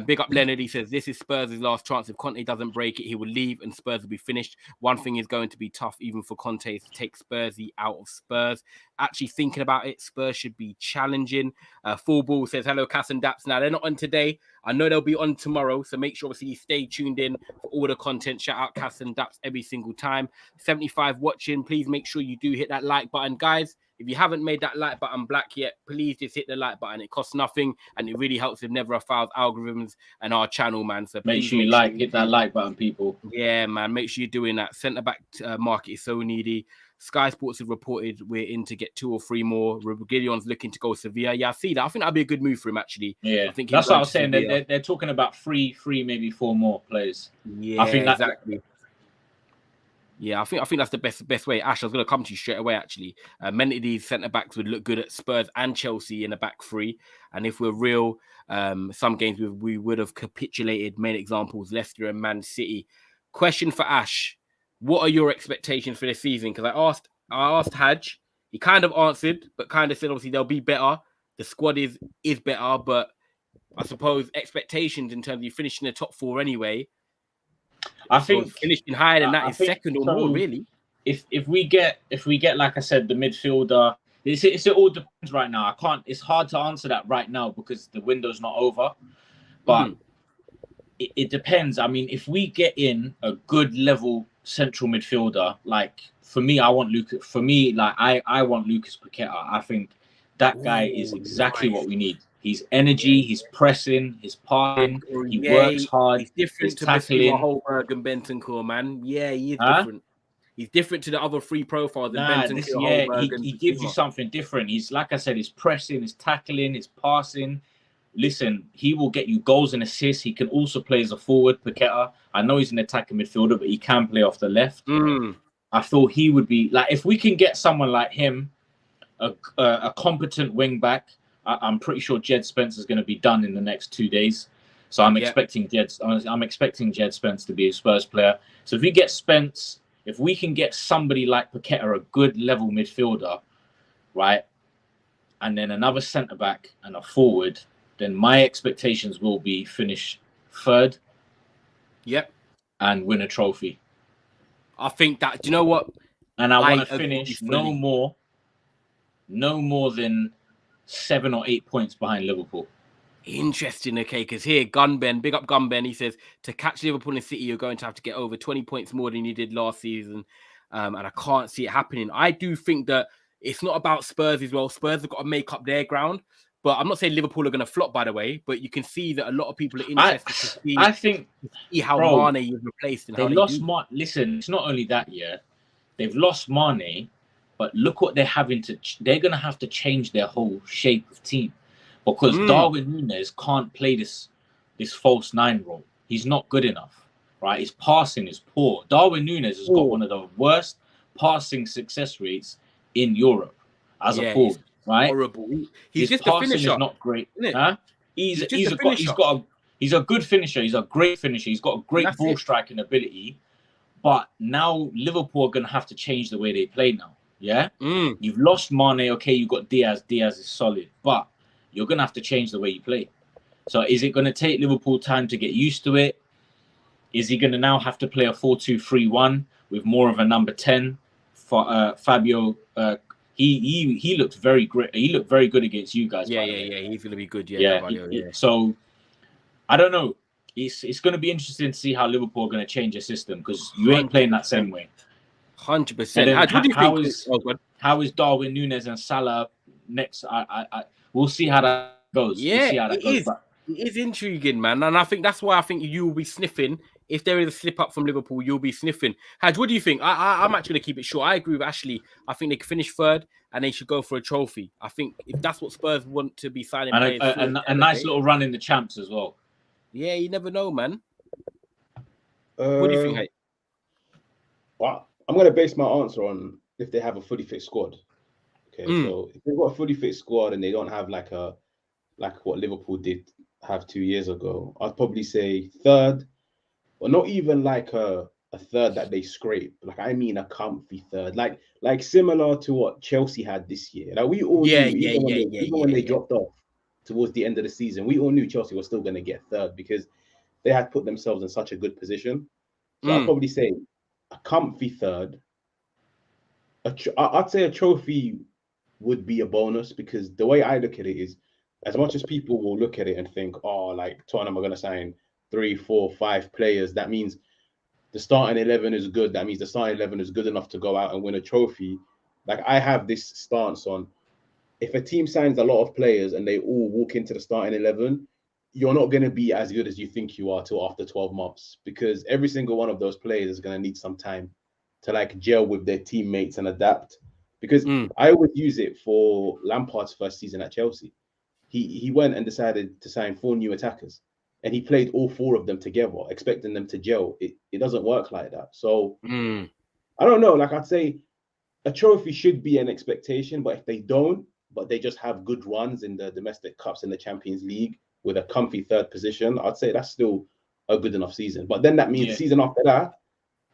Big up Leonard. He says, this is Spurs' last chance. If Conte doesn't break it, he will leave and Spurs will be finished. One thing is going to be tough, even for Conte, is to take Spursy out of Spurs. Actually thinking about it, Spurs should be challenging. Full Ball says, hello, Cass and Daps. Now, they're not on today. I know they'll be on tomorrow, so make sure obviously you stay tuned in for all the content. Shout out Cass and Daps every single time. 75 watching. Please make sure you do hit that like button, guys. If you haven't made that like button black yet, please just hit the like button. It costs nothing, and it really helps with Never a Foul's algorithms and our channel, man. So make sure you hit that like button, people. Yeah, man. Make sure you're doing that. Centre back market is so needy. Sky Sports have reported we're in to get 2 or 3 more. Reguilón's looking to go Sevilla. Yeah, I see that. I think that'd be a good move for him, actually. Yeah, I think that's what I was saying. They're talking about 3, maybe 4 more players. Yeah, I think exactly. Yeah, I think that's the best way. Ash, I was going to come to you straight away, actually. Many of these centre-backs would look good at Spurs and Chelsea in the back three. And if we're real, some games we would have capitulated. Main examples, Leicester and Man City. Question for Ash. What are your expectations for this season? Because I asked Haj. He kind of answered, but kind of said, obviously, they'll be better. The squad is better, but I suppose expectations in terms of you finishing the top 4 anyway. I think finishing higher than that is second or more, really. If we get, like I said, the midfielder, it all depends right now. It's hard to answer that right now because the window's not over. But it depends. I mean, if we get in a good level central midfielder, like for me, I want Lucas. For me, like I want Lucas Paqueta. I think that guy is exactly what we need. He's energy, he's pressing, he's passing, he works hard. He's different to tackling. Holberg and Bentancur, man. Yeah, he is different. He's different to the other 3 profiles. He gives you something different. He's, like I said, he's pressing, he's tackling, he's passing. Listen, he will get you goals and assists. He can also play as a forward, Paqueta. I know he's an attacking midfielder, but he can play off the left. I thought he would be, like, if we can get someone like him, a competent wing back, I'm pretty sure Jed Spence is going to be done in the next 2 days. So I'm expecting Jed Spence to be a Spurs player. So if we get Spence, if we can get somebody like Paqueta, a good level midfielder, right, and then another centre-back and a forward, then my expectations will be finish 3rd. Yep. And win a trophy. I think that, do you know what? And I want to finish no more than 7 or 8 points behind Liverpool. Interesting, okay, because here, Gunben, big up Gunben, he says, to catch Liverpool and City, you're going to have to get over 20 points more than you did last season, and I can't see it happening. I do think that it's not about Spurs as well. Spurs have got to make up their ground, but I'm not saying Liverpool are going to flop, by the way, but you can see that a lot of people are interested to see how Mane is replaced. And listen, it's not only that, they've lost Mane, but look what they're having to. They're going to have to change their whole shape of team because Darwin Núñez can't play this false 9 role. He's not good enough, right? His passing is poor. Darwin Núñez has got one of the worst passing success rates in Europe as a forward, right? Horrible. His just passing a finisher. Is not great. Huh? He's a good finisher. He's a great finisher. He's got a great ball striking ability. But now Liverpool are going to have to change the way they play now. Yeah, you've lost Mane. Okay, you've got Diaz. Diaz is solid, but you're gonna have to change the way you play. So is it going to take Liverpool time to get used to it? Is he going to now have to play a 4-2-3-1 with more of a number 10? For Fabio, he looked very great. He looked very good against you guys. Yeah. He's going to be good. So I don't know. It's going to be interesting to see how Liverpool are going to change their system because you ain't playing that same way. 100%. How is Darwin Núñez and Salah next? We'll see how that goes. Yeah, it is intriguing, man. And I think that's why I think you will be sniffing. If there is a slip up from Liverpool, you'll be sniffing. Haj, what do you think? I'm actually going to keep it short. I agree with Ashley. I think they could finish third and they should go for a trophy. I think if that's what Spurs want to be signing players and a nice little run in the champs as well. Yeah, you never know, man. What do you think, Haj? Well, I'm going to base my answer on if they have a fully fit squad. Okay, so if they've got a fully fit squad and they don't have like what Liverpool did have 2 years ago, I'd probably say third, or not even like a third that they scrape. Like I mean a comfy third, like similar to what Chelsea had this year. Like we all knew, even when they dropped off towards the end of the season, we all knew Chelsea was still going to get third because they had put themselves in such a good position. So I'd probably say a comfy third. I'd say a trophy would be a bonus because the way I look at it is, as much as people will look at it and think, oh, like Tottenham are going to sign 3, 4, 5 players, that means the starting 11 is good. That means the starting 11 is good enough to go out and win a trophy. Like I have this stance on, if a team signs a lot of players and they all walk into the starting 11, you're not going to be as good as you think you are till after 12 months because every single one of those players is going to need some time to like gel with their teammates and adapt. Because I would use it for Lampard's first season at Chelsea. He went and decided to sign 4 new attackers and he played all 4 of them together, expecting them to gel. It doesn't work like that. So I don't know. Like I'd say a trophy should be an expectation, but if they don't, but they just have good runs in the domestic cups and the Champions League with a comfy third position, I'd say that's still a good enough season. But then that means the season after that,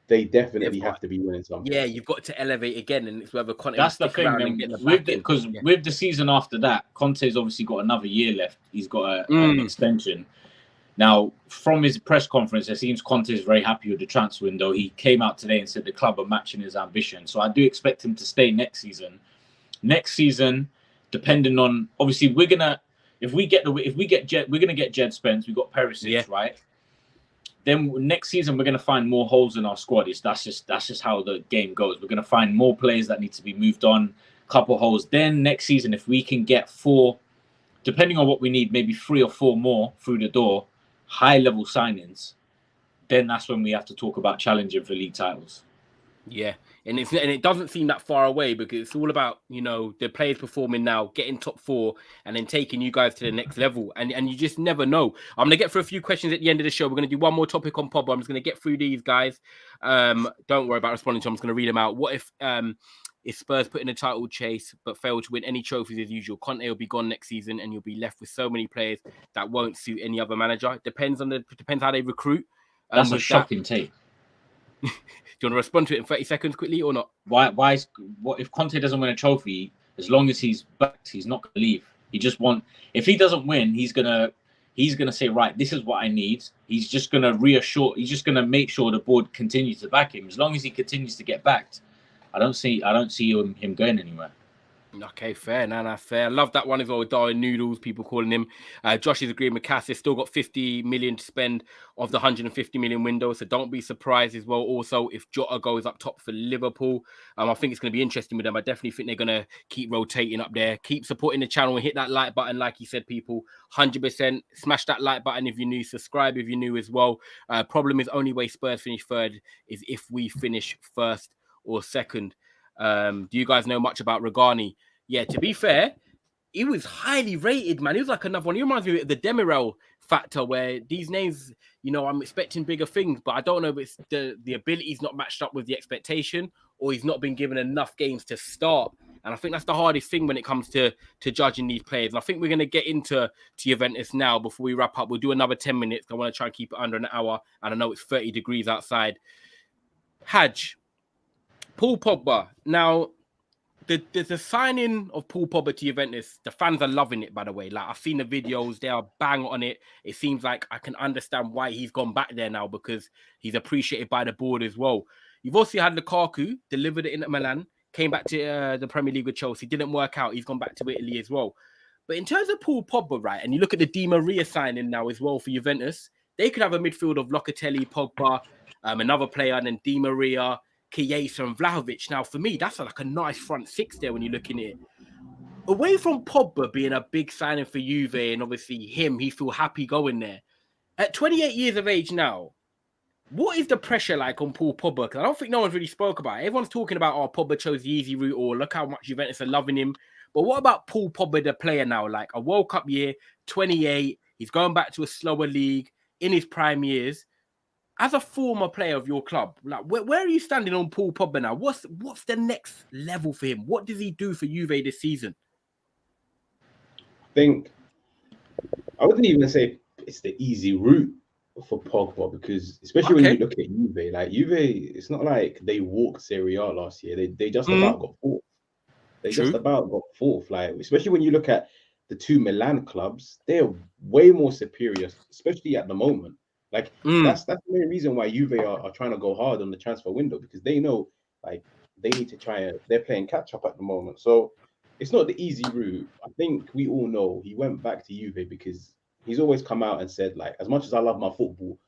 they definitely have to be winning something. Yeah, you've got to elevate again, and it's whether Conte. That's the thing. With the season after that, Conte's obviously got another year left. He's got an extension. Now, from his press conference, it seems Conte is very happy with the transfer window. He came out today and said the club are matching his ambition. So I do expect him to stay next season. Next season, depending on obviously, we're gonna get Jed Spence. We've got Perisic, right? Then next season we're going to find more holes in our squad. That's just how the game goes. We're going to find more players that need to be moved on, couple holes. Then next season, if we can get 4, depending on what we need, maybe 3 or 4 more through the door, high-level signings, then that's when we have to talk about challenging for league titles. Yeah, and it doesn't seem that far away because it's all about, the players performing now, getting top 4, and then taking you guys to the next level. And you just never know. I'm going to get through a few questions at the end of the show. We're going to do one more topic on Pogba. I'm just going to get through these, guys. Don't worry about responding to them. I'm just going to read them out. What if Spurs put in a title chase but fail to win any trophies as usual? Conte will be gone next season and you'll be left with so many players that won't suit any other manager. It depends how they recruit. That's a shocking take. Do you want to respond to it in 30 seconds quickly or not? What if Conte doesn't win a trophy? As long as he's backed, he's not going to leave. If he doesn't win, he's gonna say, right, this is what I need. He's just gonna make sure the board continues to back him. As long as he continues to get backed, I don't see him going anywhere. Okay, fair. Nah, fair. I love that one as well with Darwin Noodles, people calling him. Josh is agreeing with Cass. They've still got 50 million to spend of the 150 million window, so don't be surprised as well. Also, if Jota goes up top for Liverpool, I think it's going to be interesting with them. I definitely think they're going to keep rotating up there. Keep supporting the channel and hit that like button, like you said, people. 100%. Smash that like button if you're new. Subscribe if you're new as well. Problem is, only way Spurs finish third is if we finish first or second. Do you guys know much about Regani? Yeah, to be fair, he was highly rated, man. He was like another one. He reminds me of the Demirel factor, where these names, I'm expecting bigger things, but I don't know if it's the ability's not matched up with the expectation, or he's not been given enough games to start. And I think that's the hardest thing when it comes to judging these players. And I think we're going to get into Juventus now before we wrap up. We'll do another 10 minutes. I want to try and keep it under an hour, and I know it's 30 degrees outside. Haj, Paul Pogba. Now, the signing of Paul Pogba to Juventus, the fans are loving it, by the way. Like, I've seen the videos, they are bang on it. It seems like I can understand why he's gone back there now, because he's appreciated by the board as well. You've also had Lukaku, delivered it in at Milan, came back to the Premier League with Chelsea, didn't work out. He's gone back to Italy as well. But in terms of Paul Pogba, right, and you look at the Di Maria signing now as well for Juventus, they could have a midfield of Locatelli, Pogba, another player, and then Di Maria, Chiesa and Vlahovic. Now, for me, that's like a nice front six there when you're looking at it. Away from Pogba being a big signing for Juve, and obviously he feel happy going there. At 28 years of age now, what is the pressure like on Paul Pogba? Because I don't think no one's really spoke about it. Everyone's talking about, oh, Pogba chose the easy route, or look how much Juventus are loving him. But what about Paul Pogba, the player now? Like, a World Cup year, 28, he's going back to a slower league in his prime years. As a former player of your club, like, where are you standing on Paul Pogba now? What's the next level for him? What does he do for Juve this season? I wouldn't even say it's the easy route for Pogba, because especially when you look at Juve, like Juve, it's not like they walked Syria last year. They just about got fourth. They just about got fourth. Like, especially when you look at the two Milan clubs, they're way more superior, especially at the moment. Like, that's the main reason why Juve are trying to go hard on the transfer window, because they know, like, they need to they're playing catch up at the moment. So it's not the easy route. I think we all know he went back to Juve because he's always come out and said, like, as much as I love my football,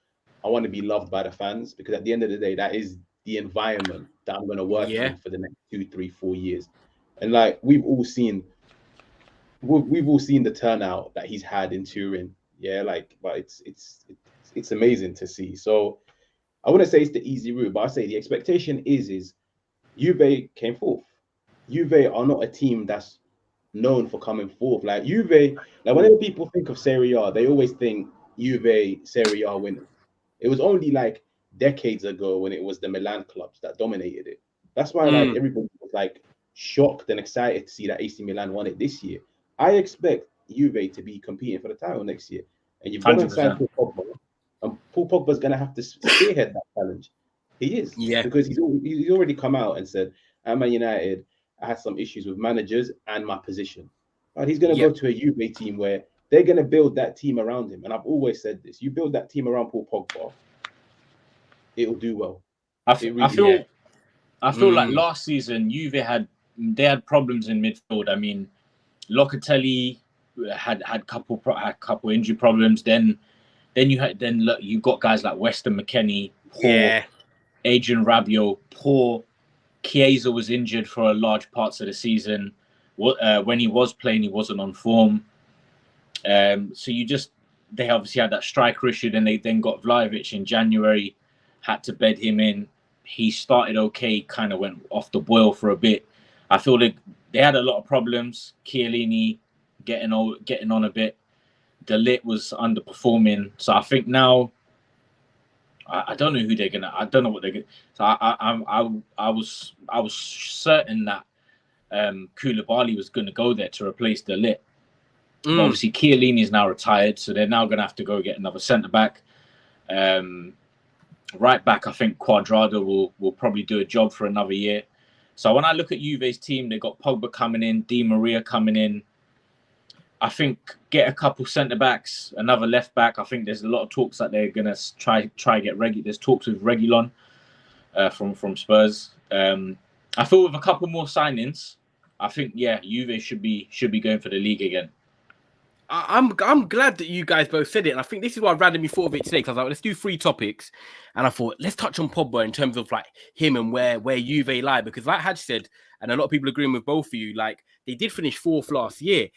I want to be loved by the fans, because at the end of the day, that is the environment that I'm going to work in for the next 2, 3, 4 years. And like, we've all seen the turnout that he's had in Turin. Yeah, like, but it's amazing to see. So I wouldn't say it's the easy route, but I say the expectation is Juve came fourth. Juve are not a team that's known for coming fourth. Like, Juve, like, whenever people think of Serie A, they always think Juve Serie A winners. It was only like decades ago when it was the Milan clubs that dominated it. That's why like everybody was like shocked and excited to see that AC Milan won it this year. I expect Juve to be competing for the title next year, and you've got to sign Paul Pogba, and Paul Pogba's going to have to spearhead that challenge. He is, because he's already come out and said, "I'm Man United. I had some issues with managers and my position." But he's going to go to a Juve team where they're going to build that team around him. And I've always said this: you build that team around Paul Pogba, it will do well. I feel like last season Juve had problems in midfield. I mean, Locatelli had couple injury problems. Then you got guys like Weston McKennie, poor Adrian Rabiot, poor. Chiesa was injured for large parts of the season. When he was playing, he wasn't on form. So they obviously had that striker issue. Then they got Vlahovic in January, had to bed him in. He started okay, kind of went off the boil for a bit. I feel like they had a lot of problems. Chiellini getting on a bit. De Ligt was underperforming. So I think now, I don't know who they're gonna. I don't know what they're gonna. So I was certain that Kulubali was gonna go there to replace De Ligt. Obviously, Chiellini is now retired, so they're now gonna have to go get another centre back. Right back, I think Cuadrado will probably do a job for another year. So when I look at Juve's team, they got Pogba coming in, Di Maria coming in. I think get a couple centre backs, another left back. I think there's a lot of talks that they're gonna try get There's talks with Reguilon from Spurs. I feel with a couple more signings, I think Juve should be going for the league again. I'm glad that you guys both said it, and I think this is why I randomly thought of it today, because I was like, let's do 3 topics, and I thought let's touch on Pogba in terms of like him and where Juve lie, because like Haj said, and a lot of people agreeing with both of you, like they did finish 4th last year,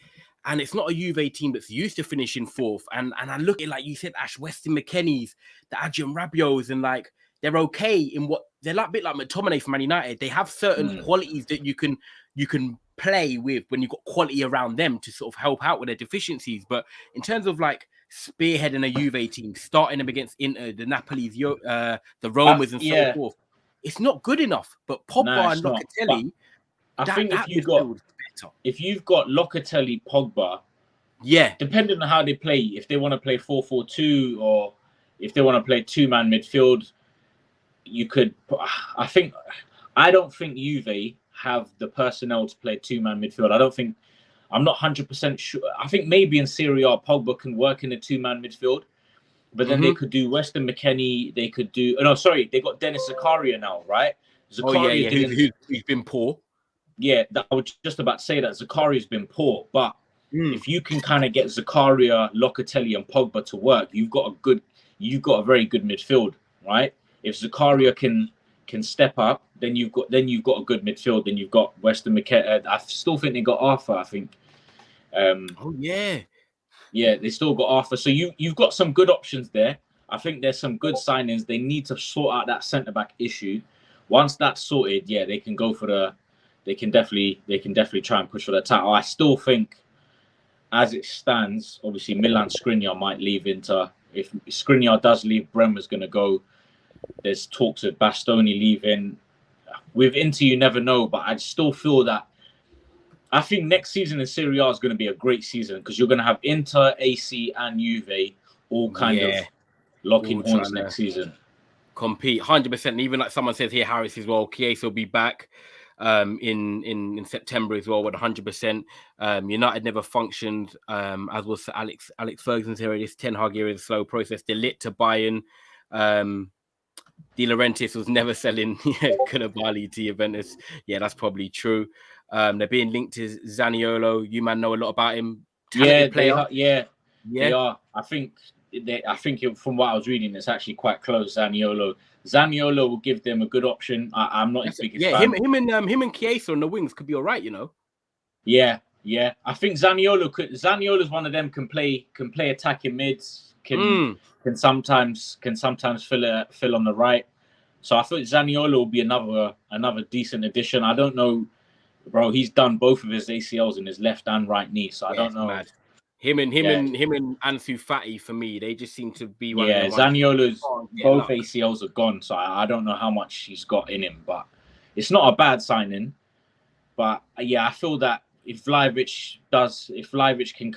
and it's not a Juve team that's used to finishing 4th, and I look at, like you said, Ash, Weston McKennie's, the Adrian Rabiot's, and like they're okay in what they're like, a bit like McTominay from Man United. They have certain qualities that you can play with when you've got quality around them to sort of help out with their deficiencies. But in terms of like spearheading a Juve team, starting them against Inter, the Napolis, the Romas, and so forth, it's not good enough. But Pogba and Locatelli, I think if you've got Locatelli, Pogba, depending on how they play, if they want to play 4-4-2 or if they want to play 2-man midfield, you could. I don't think Juve have the personnel to play two-man midfield. I'm not 100% sure. I think maybe in Syria, Pogba can work in a two-man midfield, but then they could do Weston McKennie. They could do. Oh, no, sorry, they got Dennis Zakaria now, right? Zakaria didn't. He's been poor. Yeah, I was just about to say that Zakaria's been poor, but if you can kind of get Zakaria, Locatelli, and Pogba to work, you've got a very good midfield, right? If Zakaria can step up, then you've got a good midfield. Then you've got Weston McKennie. I still think they got Arthur. I think. Yeah, they still got Arthur. So you've got some good options there. I think there's some good signings. They need to sort out that centre back issue. Once that's sorted, yeah, they can go for the. They can definitely try and push for the title. I still think, as it stands, obviously Milan Skriniar might leave Inter. If Skriniar does leave, Bremer's going to go. There's talks of Bastoni leaving. With Inter, you never know, but I still feel that I think next season in Serie A is going to be a great season because you're going to have Inter, AC, and Juve all kind of locking horns next season. Compete 100%. And even like someone says here, Harris as well. Chiesa will be back in September as well with 100%. United never functioned, as was Alex Ferguson's here. This Ten Hag era is a slow process. De Ligt to Bayern. De Laurentiis was never selling Kulubali to Juventus. Yeah, that's probably true. They're being linked to Zaniolo. You man know a lot about him. Talented player. They are. I think from what I was reading, it's actually quite close. Zaniolo will give them a good option. I'm not his biggest fan. Him and Chiesa on the wings could be all right, you know. Yeah. I think Zaniolo's one of them can play attacking mids. Can sometimes fill on the right. So I thought Zaniolo will be another decent addition. I don't know, bro. He's done both of his ACLs in his left and right knee, so I don't know. Mad. Him and Ansu Fati for me, they just seem to be one. Yeah, Zaniolo's both ACLs are gone, so I don't know how much he's got in him, but it's not a bad signing. But yeah, I feel that if Vlahovic can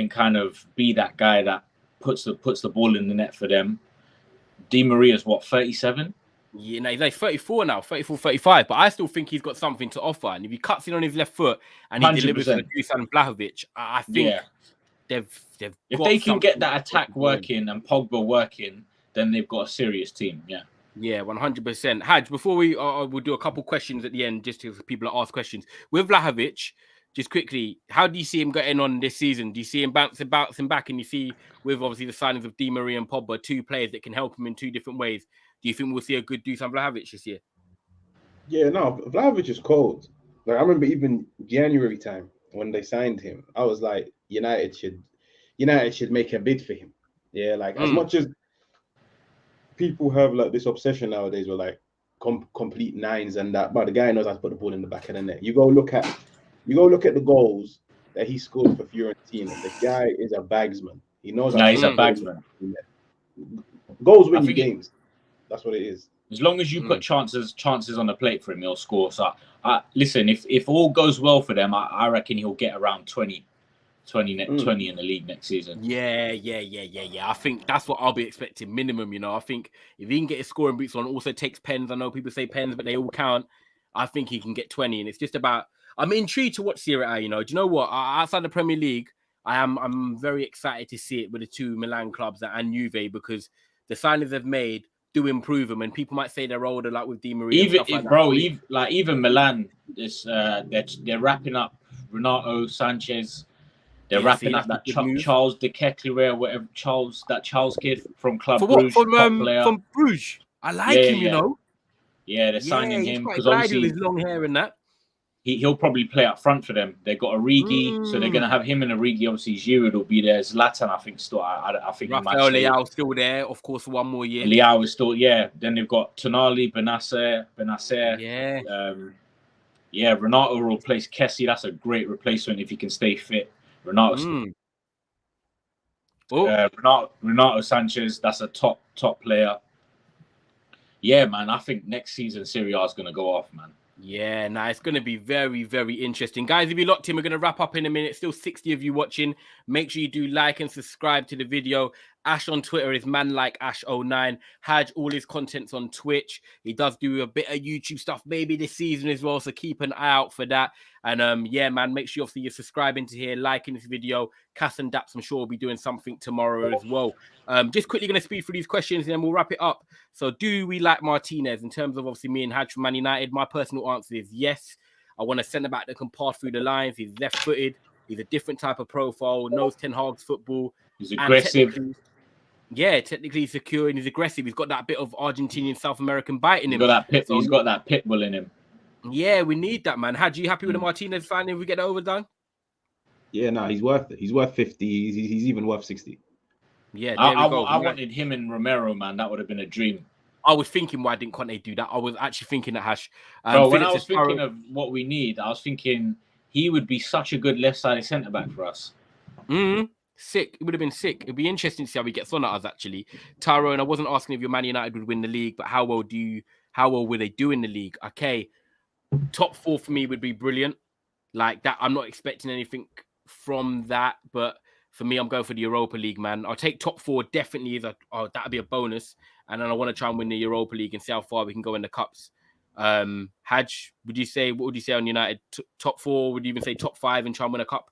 kind of be that guy that puts the ball in the net for them. Di Maria's what, 37? Yeah, no, he's like 34 now, 34, 35. But I still think he's got something to offer. And if he cuts in on his left foot and he 100%. Delivers to Dusan Vlahovic, I think they've if they can get that attack working and Pogba working, then they've got a serious team. Yeah. Yeah, 100%. Haj, before we'll do a couple questions at the end, just to people that ask questions. With Vlahovic, just quickly, how do you see him getting on this season? Do you see him bouncing back? And you see, with obviously the signings of Di Maria and Pogba, two players that can help him in two different ways. Do you think we'll see a good Dusan Vlahovic this year? Yeah, no, Vlahovic is cold. Like I remember even January time when they signed him, I was like, United should make a bid for him. Yeah, like as much as people have like this obsession nowadays with like complete nines and that, but the guy knows how to put the ball in the back of the net. You go look at the goals that he scored for Fiorentina. The guy is a bagsman. He knows how to he's a bagsman. Goals win you games. That's what it is. As long as you put chances on the plate for him, he'll score. So, listen, if all goes well for them, I reckon he'll get around 20 in the league next season. Yeah. I think that's what I'll be expecting minimum. You know, I think if he can get his scoring boots on, also takes pens. I know people say pens, but they all count. I think he can get 20, and it's just about. I'm intrigued to watch Syria A. You know, do you know what? Outside the Premier League, I'm very excited to see it with the two Milan clubs and Juve because the signings they've made do improve them, and people might say they're older, like with Di Maria. Even Milan, they're wrapping up Renato Sanchez. They're wrapping up that Charles de Ketelaere, whatever Charles kid from Club Bruges, from Bruges. I like him, you know. Yeah, they're signing him because obviously his long hair and that. He'll probably play up front for them. They've got Origi, so they're going to have him and Origi. Obviously, Giroud will be there. Zlatan, I think, still. I think Rafael Leao still there, of course, for one more year. Leao is still, Then they've got Tonali, Benacer. Renato will replace Kessie. That's a great replacement if he can stay fit. Renato Sanchez, that's a top player. Yeah, man. I think next season Serie A is going to go off, man. Yeah, it's going to be very, very interesting. Guys, if you're locked in, we're going to wrap up in a minute. Still 60 of you watching. Make sure you do like and subscribe to the video. Ash on Twitter is manlikeash09. Haj, all his content's on Twitch. He does do a bit of YouTube stuff maybe this season as well, so keep an eye out for that. And yeah, man, make sure obviously you're subscribing to here, liking this video. Cass and Daps, I'm sure, will be doing something tomorrow as well. Just quickly going to speed through these questions and then we'll wrap it up. So do we like Martinez? In terms of obviously me and Haj from Man United, my personal answer is yes. I want a centre-back that can pass through the lines. He's left-footed. He's a different type of profile, knows Ten Hag's football. He's aggressive. Technically secure and he's aggressive. He's got that bit of Argentinian, South American bite in him. He's got that pit bull in him. Yeah, we need that, man. Haj, you happy with the Martinez signing if we get it overdone? Yeah, no, he's worth it. He's worth 50. He's even worth 60. Yeah, I wanted him and Romero, man. That would have been a dream. I was thinking, why didn't Conte do that? I was actually thinking that Hash. Bro, when I was thinking of what we need, I was thinking he would be such a good left-sided centre-back for us. Sick. It would have been sick. It'd be interesting to see how he gets on at us, actually. Tyrone, I wasn't asking if your Man United would win the league, but how well will they do in the league? Okay. Top 4 for me would be brilliant. Like that, I'm not expecting anything from that, but for me, I'm going for the Europa League, man. I'll take top 4 definitely. That'd be a bonus. And then I want to try and win the Europa League and see how far we can go in the cups. Haj, what would you say on United? Top 4? Would you even say top 5 and try and win a cup?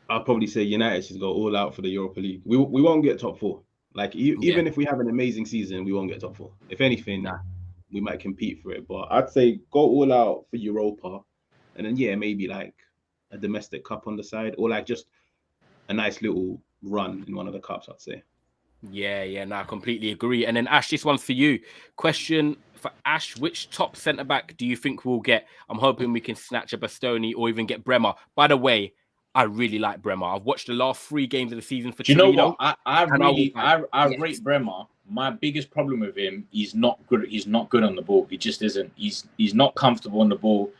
I'll probably say United should go all out for the Europa League. We won't get top 4. Like even if we have an amazing season, we won't get top 4. If anything, we might compete for it. But I'd say go all out for Europa, and then maybe like a domestic cup on the side, or like just a nice little run in one of the cups, I'd say. Yeah, I completely agree. And then Ash, this one's for you. Question for Ash: which top centre back do you think we'll get? I'm hoping we can snatch a Bastoni or even get Bremer. By the way, I really like Bremer. I've watched the last 3 games of the season for Torino. You know what? I rate Bremer. My biggest problem with him, he's not good. He's not good on the ball. He just isn't. He's not comfortable on the ball.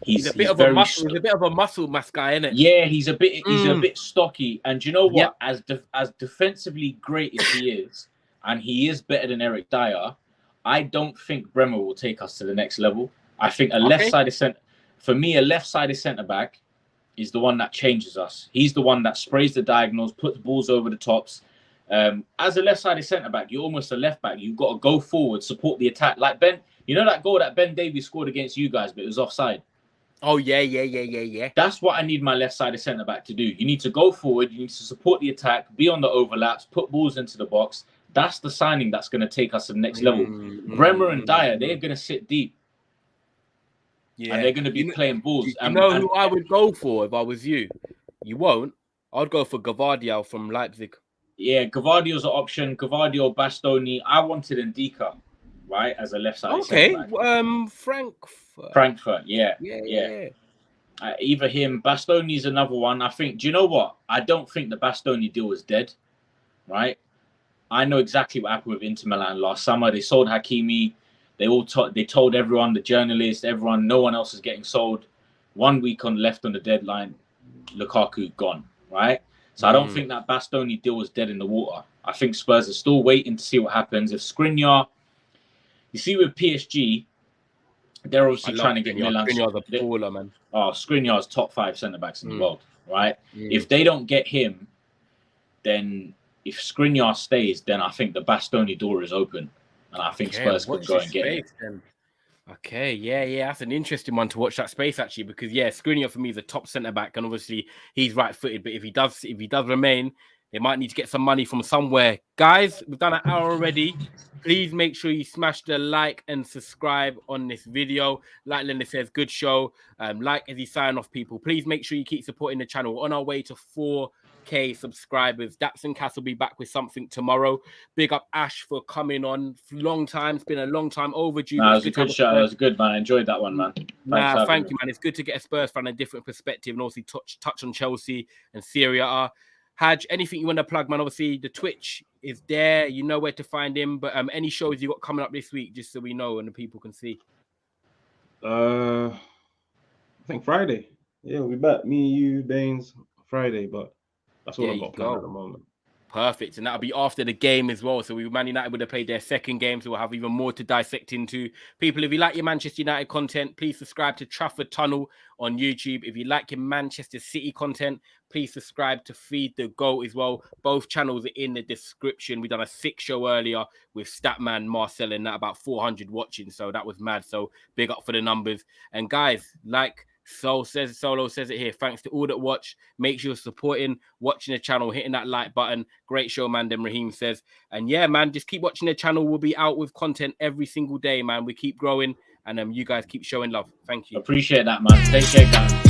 He's a bit of a muscle mass guy, isn't it? Yeah, he's a bit stocky. And you know what? Yep. As defensively great as he is, and he is better than Eric Dyer, I don't think Bremer will take us to the next level. I think a left-sided centre back is the one that changes us. He's the one that sprays the diagonals, puts balls over the tops. As a left-sided centre-back, you're almost a left-back. You've got to go forward, support the attack. Like Ben, you know that goal that Ben Davies scored against you guys, but it was offside? Oh, yeah. That's what I need my left-sided centre-back to do. You need to go forward. You need to support the attack, be on the overlaps, put balls into the box. That's the signing that's going to take us to the next level. Bremer and Dyer, they're going to sit deep. Yeah. And they're going to be playing balls. You know who I would go for if I was you? You won't. I'd go for Gavardiol from Leipzig. Yeah, Gavardio's an option. Gavardio, Bastoni. I wanted Ndika, right, as a left-sided centre back. Frankfurt, yeah. Either him, Bastoni's another one. I think, do you know what? I don't think the Bastoni deal is dead, right? I know exactly what happened with Inter Milan last summer. They sold Hakimi. They told everyone, the journalists, everyone, no one else is getting sold. 1 week left on the deadline, Lukaku gone, right? So I don't think that Bastoni deal was dead in the water. I think Spurs are still waiting to see what happens. If Skriniar, you see with PSG, they're obviously trying to get Milan. Skriniar's a baller, man. Oh, Skriniar's top 5 centre-backs in the world, right? If they don't get him, then if Skriniar stays, then I think the Bastoni door is open. And I think Spurs could go and get him. Okay, yeah, that's an interesting one to watch that space actually, because Skriniar for me is a top centre back, and obviously he's right-footed. But if he does remain, they might need to get some money from somewhere. Guys, we've done an hour already. Please make sure you smash the like and subscribe on this video. Like Linda says, good show. Like as you sign off, people. Please make sure you keep supporting the channel. We're on our way to 4K subscribers. Daps and Cass will be back with something tomorrow. Big up Ash for coming on. Long time. It's been a long time overdue. It was a good show. It was good, man. I enjoyed that one, man. Thank you, man. It's good to get a Spurs fan a different perspective and also touch on Chelsea and Syria. Haj, anything you want to plug, man? Obviously, the Twitch is there. You know where to find him. But any shows you got coming up this week, just so we know and the people can see? I think Friday. Yeah, we'll be back. Me, you, Baines, Friday. But that's all I've got planned at the moment. Perfect. And that'll be after the game as well. So Man United would have played their second game, so we'll have even more to dissect into. People, if you like your Manchester United content, please subscribe to Trafford Tunnel on YouTube. If you like your Manchester City content, please subscribe to Feed the Goat as well. Both channels are in the description. We done a 6 show earlier with Statman, Marcel, and that about 400 watching. So that was mad. So big up for the numbers. And guys, like Solo says it here. Thanks to all that watch. Make sure you're supporting, watching the channel, hitting that like button. Great show, man. Then Raheem says, and yeah, man, just keep watching the channel. We'll be out with content every single day, man. We keep growing, and you guys keep showing love. Thank you. Appreciate that, man. Take care, guys.